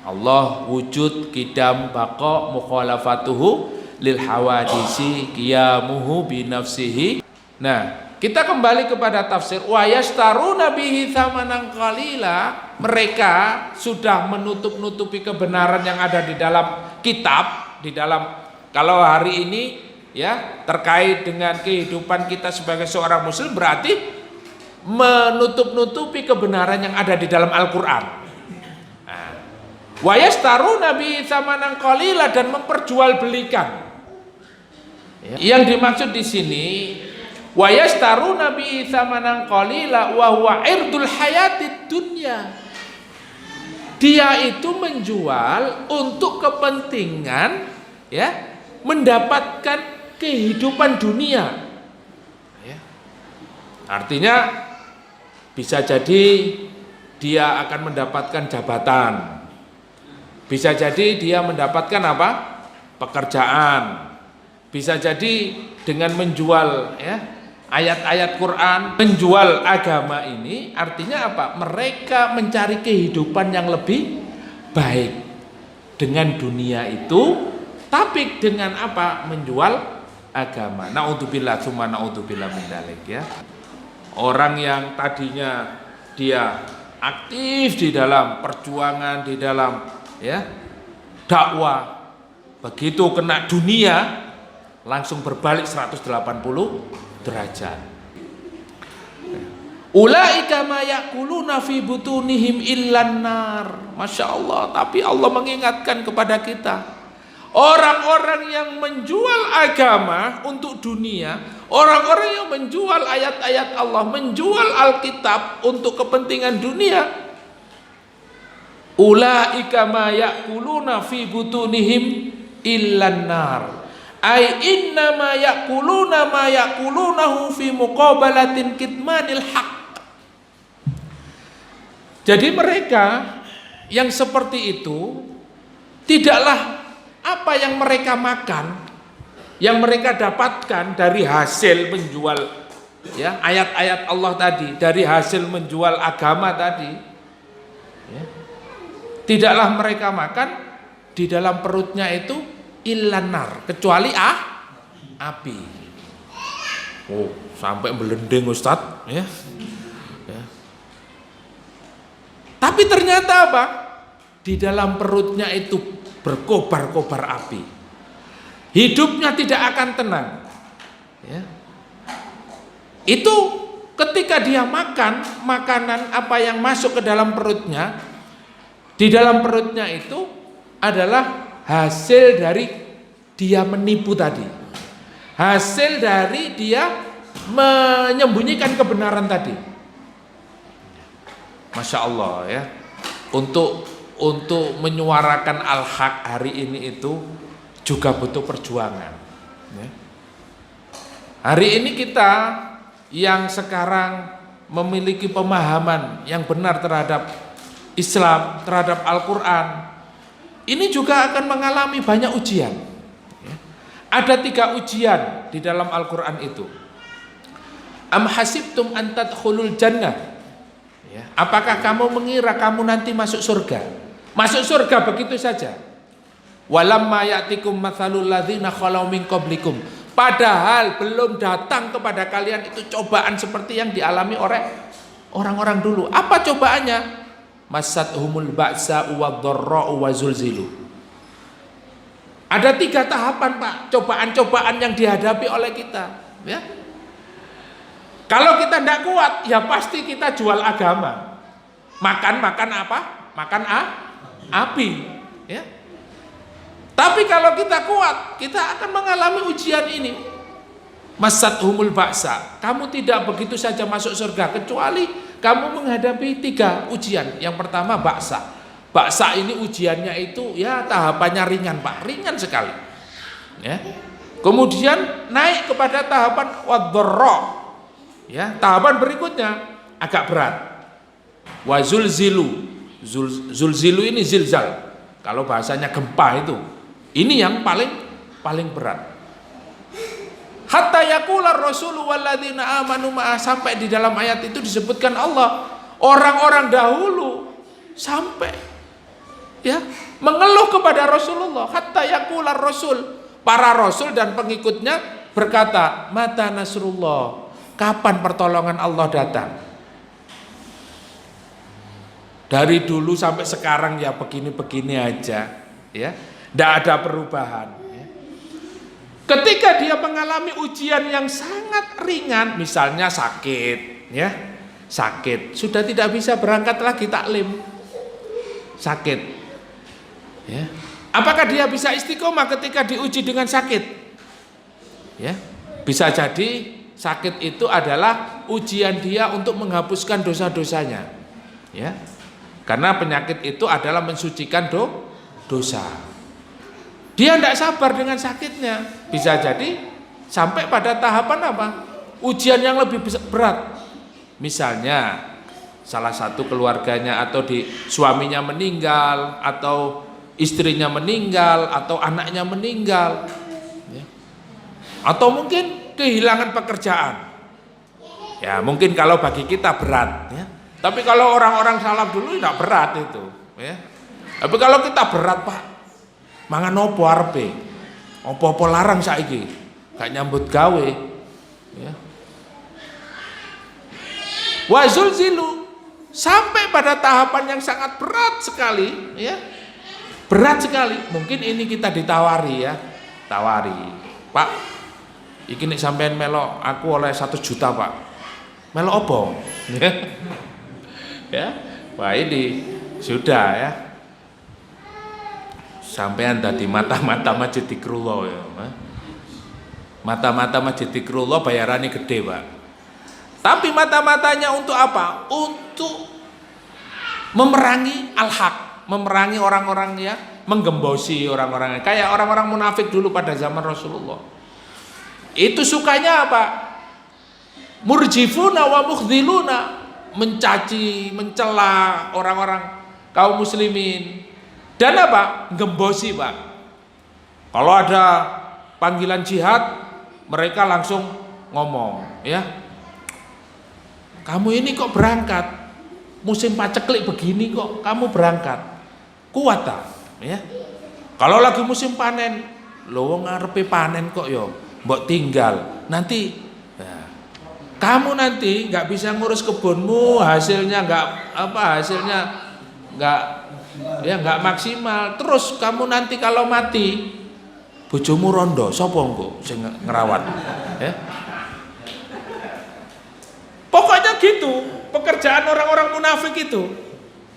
Allah wujud, qidam, baqa, mukhalafatuhu lil hawadisi, qiyamuhu bi nafsihi. Nah, kita kembali kepada tafsir wa yastaruna bihi tsamanan qalila. Mereka sudah menutup-nutupi kebenaran yang ada di dalam kitab, di dalam kalau hari ini ya terkait dengan kehidupan kita sebagai seorang muslim berarti menutup-nutupi kebenaran yang ada di dalam Al-Qur'an. Nah, wa yastaruna bi tsamanan qalila, dan memperjualbelikan. Ya. Yang dimaksud di sini wa yastaruna bi tsamanan qalila wa huwa irdul hayatid dunya. Dia itu menjual untuk kepentingan ya mendapatkan kehidupan dunia ya. Artinya bisa jadi dia akan mendapatkan jabatan, bisa jadi dia mendapatkan apa? Pekerjaan, bisa jadi dengan menjual ya ayat-ayat Quran, menjual agama ini. Artinya apa? Mereka mencari kehidupan yang lebih baik dengan dunia itu, tapi dengan apa? Menjual agama. Naudzubillah, tsumma naudzubillah min dzalik ya. Orang yang tadinya dia aktif di dalam perjuangan, di dalam ya dakwah, begitu kena dunia langsung berbalik 180 derajat. Ulaika ma yaquluna fi butunihim illan nar. Masya Allah. Tapi Allah mengingatkan kepada kita, Orang-orang yang menjual agama untuk dunia, orang-orang yang menjual ayat-ayat Allah, menjual Alkitab untuk kepentingan dunia, ulaika ma ya'kuluna fi butunihim illan nar. Ai inna ma ya'kuluna ma ya'kulunahu fi muqabalatin kitmanil haq. Jadi mereka yang seperti itu tidaklah apa yang mereka makan, yang mereka dapatkan dari hasil menjual ya ayat-ayat Allah tadi, dari hasil menjual agama tadi, ya, tidaklah mereka makan di dalam perutnya itu ilanar, kecuali api. Oh, sampai melendeng Ustadz, ya. Ya. Tapi ternyata apa? Di dalam perutnya itu berkobar-kobar api. Hidupnya tidak akan tenang. Ya. Itu ketika dia makan makanan apa yang masuk ke dalam perutnya, di dalam perutnya itu adalah hasil dari dia menipu tadi. Hasil dari dia menyembunyikan kebenaran tadi. Masya Allah ya. Untuk menyuarakan al-haq hari ini itu juga butuh perjuangan. Hari ini kita yang sekarang memiliki pemahaman yang benar terhadap Islam, terhadap Al-Quran, ini juga akan mengalami banyak ujian. Ada 3 ujian di dalam Al-Quran itu. Am hasibtum an tadkhulul jannah. Apakah kamu mengira kamu nanti masuk surga? Masuk surga begitu saja. Walamma ya'tikum matsalul ladzina khalau min qablikum. Padahal belum datang kepada kalian itu cobaan seperti yang dialami oleh orang-orang dulu. Apa cobaannya? Masathumul ba'sa wadh-dharra'u wa zulzilu. Ada 3 tahapan, Pak, cobaan-cobaan yang dihadapi oleh kita, ya. Kalau kita tidak kuat, ya pasti kita jual agama. Makan apa? Makan api, ya. Tapi kalau kita kuat, kita akan mengalami ujian ini. Masathumul ba'sa. Kamu tidak begitu saja masuk surga kecuali kamu menghadapi 3 ujian. Yang pertama ba'sa. Ba'sa ini ujiannya itu ya tahapannya ringan, Pak, ringan sekali. Ya. Kemudian naik kepada tahapan wadh-dharra. Ya, tahapan berikutnya agak berat. Wa zulzilu. Zulzilu ini zilzal. Kalau bahasanya gempa itu. Ini yang paling berat. Hatta yaqular rasulu walladzina amanu ma'a, sampai di dalam ayat itu disebutkan Allah, orang-orang dahulu sampai ya mengeluh kepada Rasulullah. Hatta yaqular rasul, para rasul dan pengikutnya berkata, mata nasrullah, kapan pertolongan Allah datang? Dari dulu sampai sekarang ya begini-begini aja, ya, tidak ada perubahan. Ya. Ketika dia mengalami ujian yang sangat ringan, misalnya sakit, ya, sakit, sudah tidak bisa berangkat lagi taklim, sakit, ya. Apakah dia bisa istiqomah ketika diuji dengan sakit? Ya, bisa jadi sakit itu adalah ujian dia untuk menghapuskan dosa-dosanya, ya. Karena penyakit itu adalah mensucikan dosa. Dia tidak sabar dengan sakitnya. Bisa jadi sampai pada tahapan apa? Ujian yang lebih berat. Misalnya salah satu keluarganya atau suaminya meninggal, atau istrinya meninggal, atau anaknya meninggal, ya. Atau mungkin kehilangan pekerjaan. Ya mungkin kalau bagi kita berat, ya. Tapi kalau orang-orang salaf dulu tidak berat itu, ya. Tapi kalau kita berat, Pak, mangan opo arepe, opo-opo larang saiki, gak nyambut gawe, ya. Wa zulzilu, sampai pada tahapan yang sangat berat sekali, ya. Berat sekali. Mungkin ini kita ditawari, ya. Tawari, Pak, iki nek sampean melok aku oleh 1 juta, Pak. Melok opo? Ya, wah ini sudah, ya, Sampean tadi mata-mata Masjid Zikrullah ya. Mata-mata Masjid Zikrullah bayarannya gede, Pak. Tapi mata-matanya untuk apa? Untuk memerangi al-haq, memerangi orang-orang yang menggembosi orang-orang. Kayak orang-orang munafik dulu pada zaman Rasulullah. Itu sukanya apa? Murjifuna wa mukhdiluna, mencaci, mencela orang-orang kaum muslimin. Dan apa? Gembosi, Pak. Kalau ada panggilan jihad, mereka langsung ngomong, ya. Kamu ini kok berangkat? Musim paceklik begini kok kamu berangkat? Kuat tak? Ya. Kalau lagi musim panen, lo ngarepe panen kok yo, mbok tinggal. Nanti ya, kamu nanti nggak bisa ngurus kebunmu, hasilnya nggak maksimal. Terus kamu nanti kalau mati, bojomu rondo, sapa engko sing ngerawat? Ya. Pokoknya gitu, pekerjaan orang-orang munafik itu.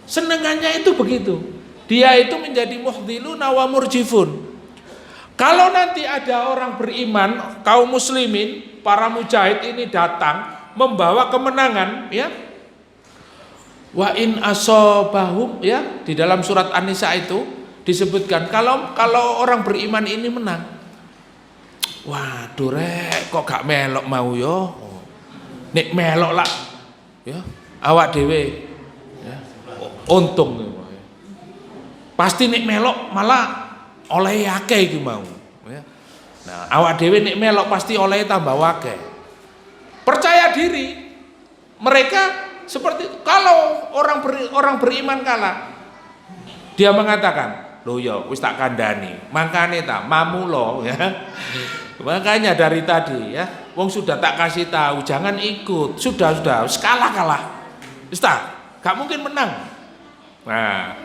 Senengannya itu begitu. Dia itu menjadi muhdiluna wa murjifun. Kalau nanti ada orang beriman, kaum muslimin, para mujahid ini datang membawa kemenangan, ya. Wa in asobahum, ya, di dalam surat An-Nisa itu disebutkan kalau orang beriman ini menang. Waduh rek, kok gak melok mau yo? Nek melok lah, ya, awak dewe, ya, untung, pasti nek melok malah oleh akeh iki mau, ya. Nah, awak dewe nek melok pasti oleh tambah akeh. Percaya diri, mereka seperti kalau orang beriman kalah, dia mengatakan, loh ya, wis tak kandani, makane ta mamu lo, ya. Makanya dari tadi, ya, wong sudah tak kasih tahu, jangan ikut, sudah, kalah, gak mungkin menang. Nah,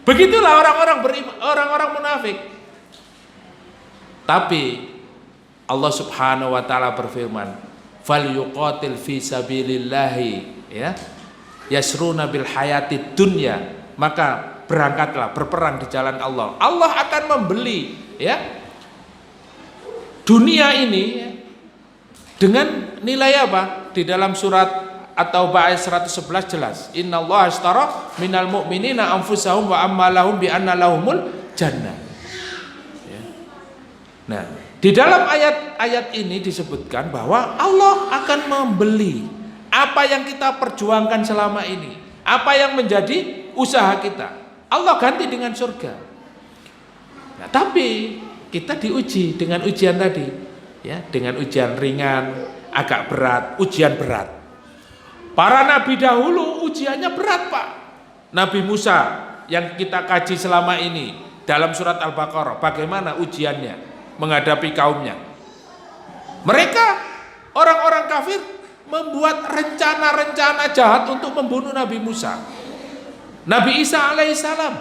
begitulah orang-orang munafik. Tapi Allah Subhanahu wa taala berfirman, "Fal yuqatil fi sabilillahi, ya, yasruna bil hayatid dunya." Maka berangkatlah berperang di jalan Allah. Allah akan membeli, ya, dunia ini, ya, dengan nilai apa? Di dalam surat At-Taubah ayat 111 jelas, innallaha ashtara minal mu'minina anfusahum wa amwalahum bi anna lahumul jannah. Ya. Nah, di dalam ayat-ayat ini disebutkan bahwa Allah akan membeli apa yang kita perjuangkan selama ini, apa yang menjadi usaha kita. Allah ganti dengan surga. Nah, tapi kita diuji dengan ujian tadi, ya, dengan ujian ringan, agak berat, ujian berat. Para nabi dahulu ujiannya berat, Pak. Nabi Musa yang kita kaji selama ini dalam surat Al-Baqarah, bagaimana ujiannya menghadapi kaumnya. Mereka orang-orang kafir membuat rencana-rencana jahat untuk membunuh Nabi Musa. Nabi Isa alaihissalam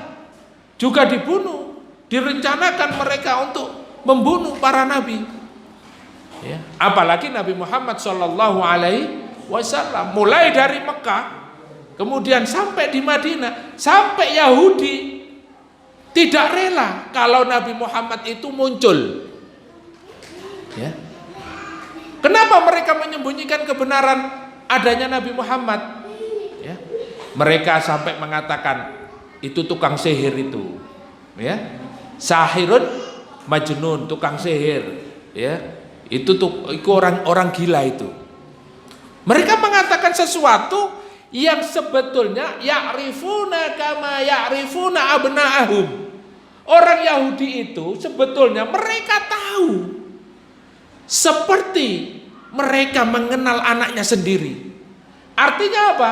juga dibunuh. Direncanakan mereka untuk membunuh para nabi, ya. Apalagi Nabi Muhammad Shallallahu Alaihi Wasallam, mulai dari Mekah, kemudian sampai di Madinah, sampai Yahudi tidak rela kalau Nabi Muhammad itu muncul, ya. Kenapa mereka menyembunyikan kebenaran adanya Nabi Muhammad, ya? Mereka sampai mengatakan itu tukang sihir itu, ya. Sahirun majnun, tukang sihir, ya. Itu orang gila itu. Mereka mengatakan sesuatu yang sebetulnya ya'rifuna kama ya'rifuna abna'ahum. Orang Yahudi itu sebetulnya mereka tahu seperti mereka mengenal anaknya sendiri. Artinya apa?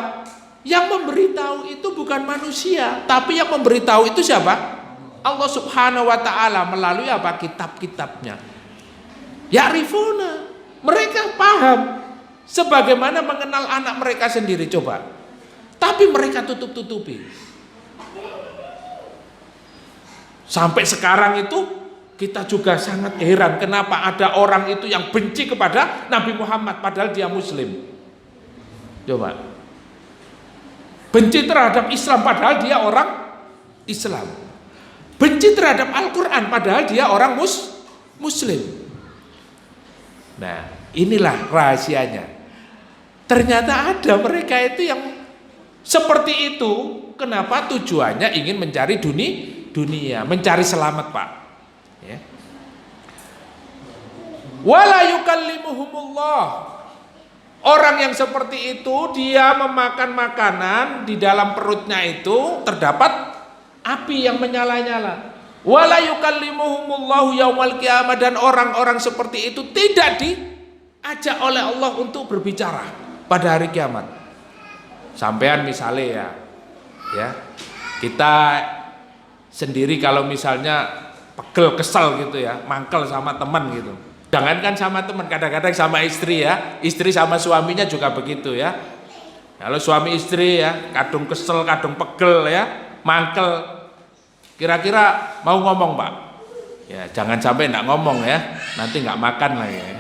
Yang memberitahu itu bukan manusia, tapi yang memberitahu itu siapa? Allah Subhanahu wa taala melalui apa? Kitab-kitabnya. Ya'rifuna, mereka paham sebagaimana mengenal anak mereka sendiri, coba. Tapi mereka tutup-tutupi. Sampai sekarang itu kita juga sangat heran kenapa ada orang itu yang benci kepada Nabi Muhammad padahal dia muslim. Coba. Benci terhadap Islam padahal dia orang Islam. benci terhadap Al-Quran padahal dia orang muslim. Nah, inilah rahasianya. Ternyata ada mereka itu yang seperti itu. Kenapa? Tujuannya ingin mencari dunia, mencari selamat, Pak. Ya. Wala yukallimuhumullah. Orang yang seperti itu dia memakan makanan, di dalam perutnya itu terdapat api yang menyala-nyala. Wala yukallimuhumullahu yaumal qiyamah, dan orang-orang seperti itu tidak diajak oleh Allah untuk berbicara pada hari kiamat. Sampean misalnya ya, kita sendiri kalau misalnya pegel, kesel gitu ya, mangkel sama teman gitu. Jangankan sama teman, kadang-kadang sama istri ya, istri sama suaminya juga begitu ya. Kalau suami istri ya, kadung kesel, kadung pegel ya, mangkel. Kira-kira mau ngomong, Pak? Ya jangan sampai enggak ngomong ya, nanti enggak makan lagi ya.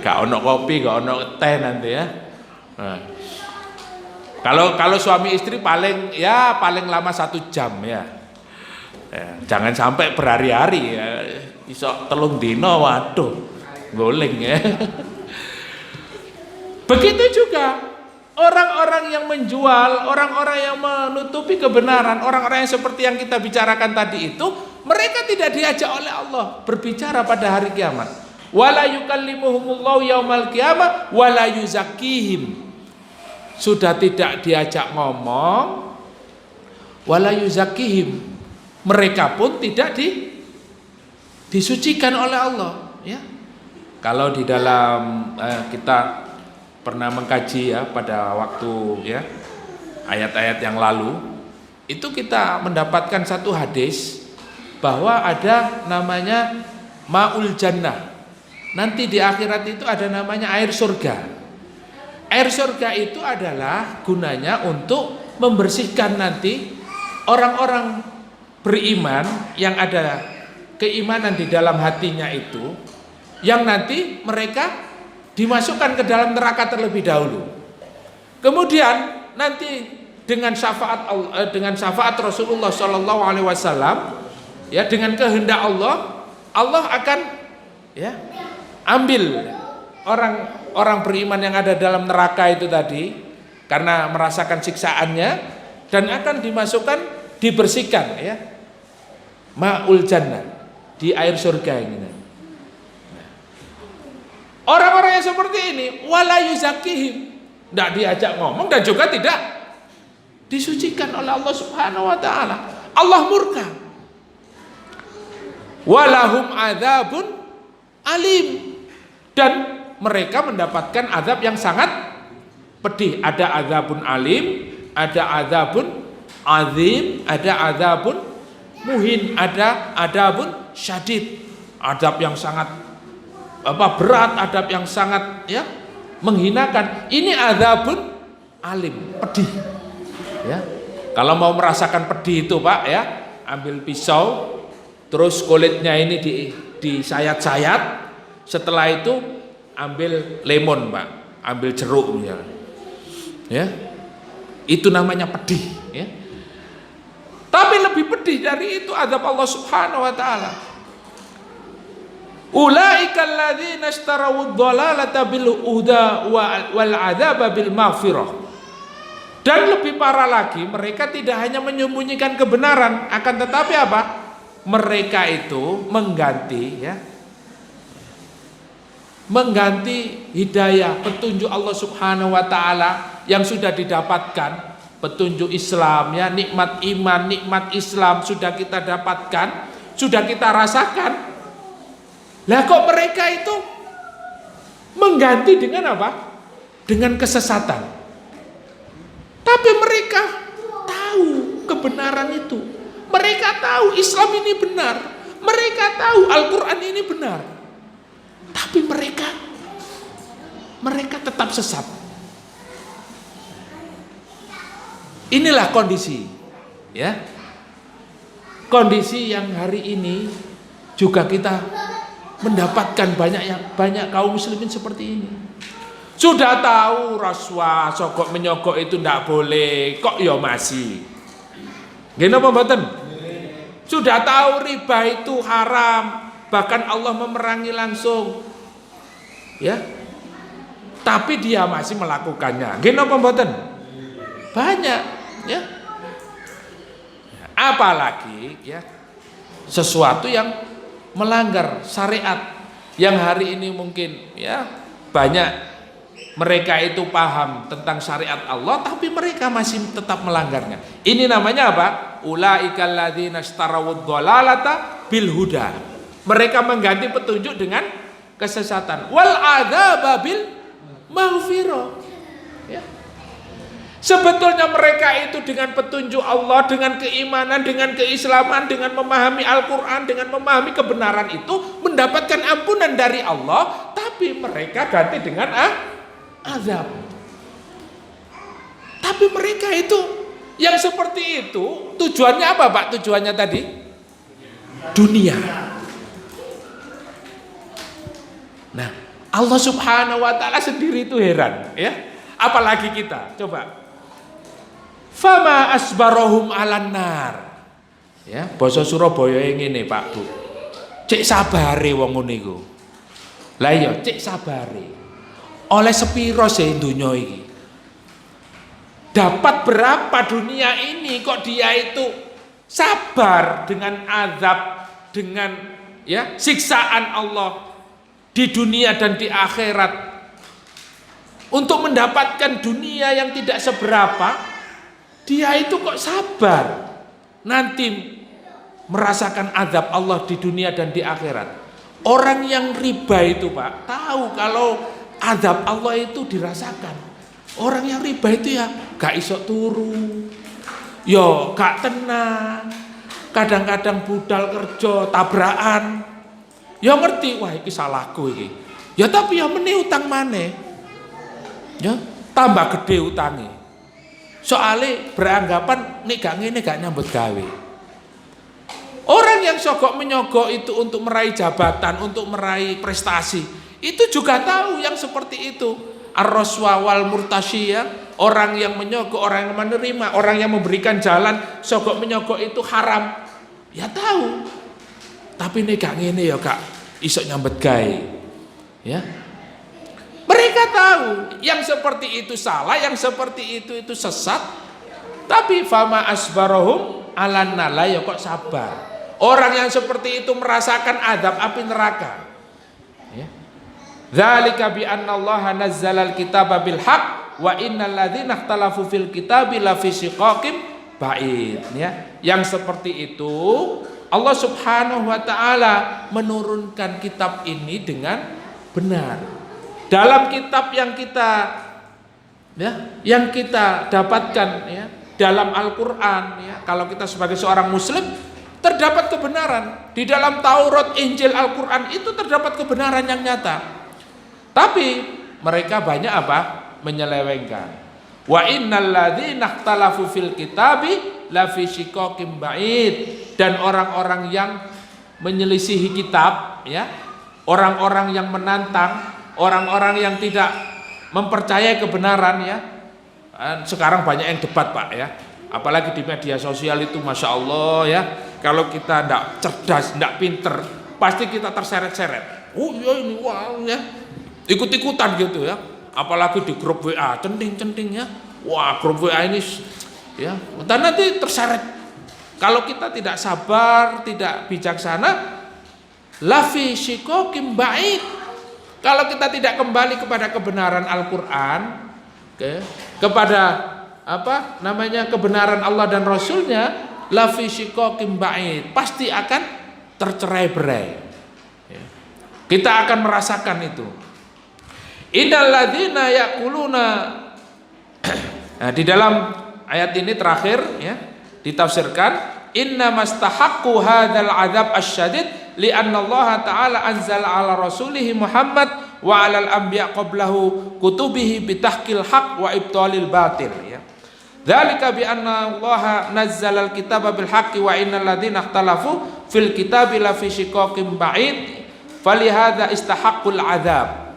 Enggak ono kopi, enggak ono teh nanti ya. Nah. Kalau suami istri paling lama 1 jam ya. Jangan sampai berhari-hari ya. Iso 3 dino, waduh, goleng ya. Begitu juga orang-orang yang menjual, orang-orang yang menutupi kebenaran, orang-orang yang seperti yang kita bicarakan tadi itu, mereka tidak diajak oleh Allah berbicara pada hari kiamat. Wala yukallimuhumullahu yaumal qiyamah wala yuzakkihim. Sudah tidak diajak ngomong, wala yuzakkihim. Mereka pun tidak disucikan oleh Allah, ya. Kalau di dalam kita pernah mengkaji ya pada waktu ya ayat-ayat yang lalu, itu kita mendapatkan satu hadis bahwa ada namanya ma'ul jannah. Nanti di akhirat itu ada namanya air surga. Air surga itu adalah gunanya untuk membersihkan nanti orang-orang beriman yang ada keimanan di dalam hatinya itu, yang nanti mereka dimasukkan ke dalam neraka terlebih dahulu. Kemudian nanti dengan syafaat Rasulullah Shallallahu Alaihi Wasallam, ya, dengan kehendak Allah, Allah akan ya ambil orang beriman yang ada dalam neraka itu tadi karena merasakan siksaannya, dan akan dibersihkan ya ma'ul jannah, di air surga ini. Orang-orang yang seperti ini wala yuzakkihim, tidak diajak ngomong dan juga tidak disucikan oleh Allah Subhanahu wa taala. Allah murka. Walahum adzabun alim, dan mereka mendapatkan azab yang sangat pedih. Ada azabun alim, ada azabun azim, ada azabun muhin, ada azabun syadid. Azab yang sangat berat, adab yang sangat ya menghinakan. Ini azabun alim, pedih. Ya. Kalau mau merasakan pedih itu, Pak, ya, ambil pisau, terus kulitnya ini disayat-sayat. Setelah itu ambil lemon, Pak, ambil jeruk misalnya. Ya. Itu namanya pedih, ya. Tapi lebih pedih dari itu azab Allah Subhanahu wa taala. Ulaikal ladzina ishtarawud dhalalata bil huda wal adzaba bil maghfirah. Dan lebih parah lagi, mereka tidak hanya menyembunyikan kebenaran, akan tetapi apa? Mereka itu mengganti hidayah, petunjuk Allah Subhanahu wa taala yang sudah didapatkan, petunjuk Islam ya, nikmat iman, nikmat Islam sudah kita dapatkan, sudah kita rasakan. Lah kok mereka itu mengganti dengan apa? Dengan kesesatan. Tapi mereka tahu kebenaran itu. Mereka tahu Islam ini benar. Mereka tahu Al-Quran ini benar. Tapi mereka tetap sesat. Inilah kondisi, ya. Kondisi yang hari ini juga kita mendapatkan banyak kaum muslimin seperti ini. Sudah tahu rasuah, sogok menyogok itu tidak boleh, kok ya masih. Nggih napa mboten? sudah tahu riba itu haram, bahkan Allah memerangi langsung, ya, tapi dia masih melakukannya. Nggih napa mboten? Banyak, ya. Apalagi ya sesuatu yang melanggar syariat, yang hari ini mungkin ya banyak mereka itu paham tentang syariat Allah, tapi mereka masih tetap melanggarnya. Ini namanya apa? Ulaikal ladzina ishtarawud dhalalata bil huda. Mereka mengganti petunjuk dengan kesesatan. Wal adzaba bil maghfirah. Ya. Sebetulnya mereka itu dengan petunjuk Allah, dengan keimanan, dengan keislaman, dengan memahami Al-Quran, dengan memahami kebenaran itu mendapatkan ampunan dari Allah, tapi mereka ganti dengan azab. Tapi mereka itu yang seperti itu tujuannya apa, Pak? Tujuannya tadi dunia. Nah, Allah Subhanahu wa taala sendiri itu heran, ya. Apalagi kita, coba. Fama asbarahum alan nar. Ya, basa Surabaya ngene, Pak Bu. Cek sabare wong ngene iku. Lah iya, cek sabare. Oleh sepiro sih dunia ini? Dapat berapa dunia ini kok dia itu sabar dengan azab, dengan ya siksaan Allah di dunia dan di akhirat untuk mendapatkan dunia yang tidak seberapa, dia itu kok sabar nanti merasakan azab Allah di dunia dan di akhirat. Orang yang riba itu, Pak, tahu kalau azab Allah itu dirasakan. Orang yang riba itu ya gak iso turu, yo gak tenang, kadang-kadang budal kerja tabrakan, ya ngerti, wah iki salahku iki, ya tapi ya meneh utang maneh, ya tambah gede utangi, soalnya beranggapan nek gak ngene gak nyambut gawe. Orang yang sogok menyogok itu untuk meraih jabatan, untuk meraih prestasi, itu juga tahu yang seperti itu. Ar-raswa wal murtasyiyah, orang yang menyogok, orang yang menerima, orang yang memberikan jalan, sogok menyogok itu haram. Ya tahu. Tapi nek gak ngene ya gak iso nyambet gawe. Ya. Mereka tahu yang seperti itu salah, yang seperti itu sesat. Tapi fama asbarahum alanna, la ya kok sabar. Orang yang seperti itu merasakan azab api neraka. Ya. Dzalika bi anna Allah nazzalal kitaba bil haqq wa innal ladzina ikhtalafu fil kitabi la fi shiqaqin ba'id, ya. Yang seperti itu Allah Subhanahu wa taala menurunkan kitab ini dengan benar. Dalam kitab yang kita dapatkan ya, dalam Al-Qur'an ya, kalau kita sebagai seorang muslim terdapat kebenaran. Di dalam Taurat, Injil, Al-Qur'an itu terdapat kebenaran yang nyata. Tapi mereka banyak apa? Menyelewengkan. Wa innal ladzina ikhtalafu fil kitabi la fi shiqaqin ba'id. Dan orang-orang yang menyelisihi kitab ya, orang-orang yang menantang, orang-orang yang tidak mempercayai kebenaran ya. Sekarang banyak yang debat, Pak, ya. Apalagi di media sosial itu Masya Allah ya. Kalau kita tidak cerdas, tidak pinter, pasti kita terseret-seret. Oh iya ini wow ya, ikut-ikutan gitu ya. Apalagi di grup WA, centing-centing ya. Wah grup WA ini ya, dan nanti terseret. Kalau kita tidak sabar, tidak bijaksana, lafi shiqaqin ba'id. Kalau kita tidak kembali kepada kebenaran Al-Quran, kepada kebenaran Allah dan Rasulnya, lafi shiqaqin ba'id, pasti akan tercerai-berai. Kita akan merasakan itu. Innal ladzina yaquluna. Nah, di dalam ayat ini terakhir ya, ditafsirkan inna mastahaqqu hadzal adzab asyadid li anna Allah taala anzala ala rasulih Muhammad wa alal anbiya qablahu kutubihi bitahqil haqq wa ibtalil batil ya. Dzalika bi anna Allah nazzala al-kitaba bil haqqi wa innal ladzina ikhtalafu fil kitabi la fi shiqaqin ba'id falihadza istahaqqul adzab.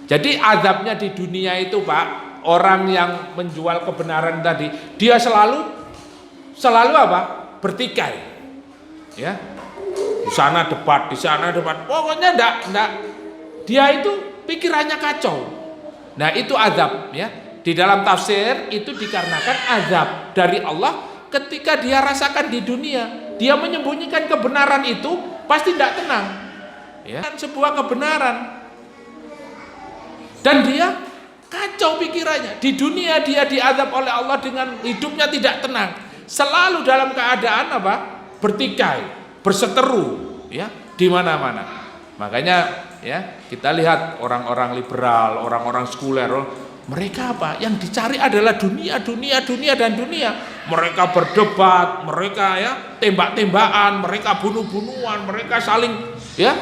Jadi azabnya di dunia itu, Pak, orang yang menjual kebenaran tadi, dia selalu apa? Bertikai. ya. Di sana debat, di sana debat. Pokoknya enggak. Dia itu pikirannya kacau. Nah, itu azab, ya. Di dalam tafsir itu dikarenakan azab dari Allah ketika dia rasakan di dunia. Dia menyembunyikan kebenaran itu pasti tidak tenang. Ya, sebuah kebenaran. Dan dia kacau pikirannya. Di dunia dia diazab oleh Allah dengan hidupnya tidak tenang. Selalu dalam keadaan apa? Bertikai, berseteru, ya, di mana-mana. Makanya ya, kita lihat orang-orang liberal, orang-orang sekuler, mereka apa? Yang dicari adalah dunia dan dunia. Mereka berdebat, mereka ya tembak-tembakan, mereka bunuh-bunuhan, mereka saling ya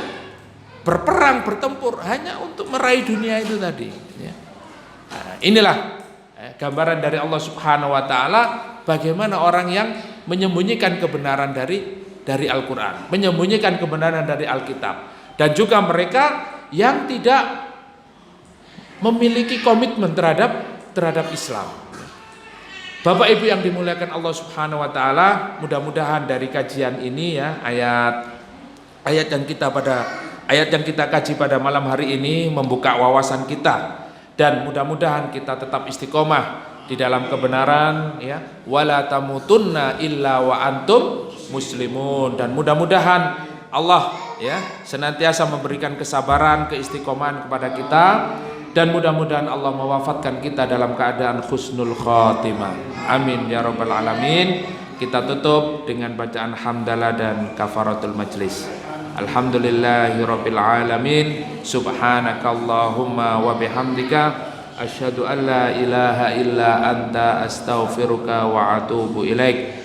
berperang, bertempur hanya untuk meraih dunia itu tadi. Ya. Nah, inilah gambaran dari Allah Subhanahu Wa Taala bagaimana orang yang menyembunyikan kebenaran dari Al-Quran, menyembunyikan kebenaran dari Alkitab, dan juga mereka yang tidak memiliki komitmen terhadap Islam. Bapak Ibu yang dimuliakan Allah Subhanahu Wa Taala, mudah-mudahan dari kajian ini ya ayat yang kita kaji pada malam hari ini membuka wawasan kita, dan mudah-mudahan kita tetap istiqomah di dalam kebenaran ya, wala tamutunna illa wa antum muslimun, dan mudah-mudahan Allah ya senantiasa memberikan kesabaran, keistiqomahan kepada kita, dan mudah-mudahan Allah mewafatkan kita dalam keadaan husnul khotimah. Amin ya rabbal alamin. Kita tutup dengan bacaan hamdalah dan kafaratul majlis. Alhamdulillahirabbil alamin. Subhanakallahumma wa bihamdika asyhadu an la ilaha illa anta astaghfiruka wa atubu ilaik.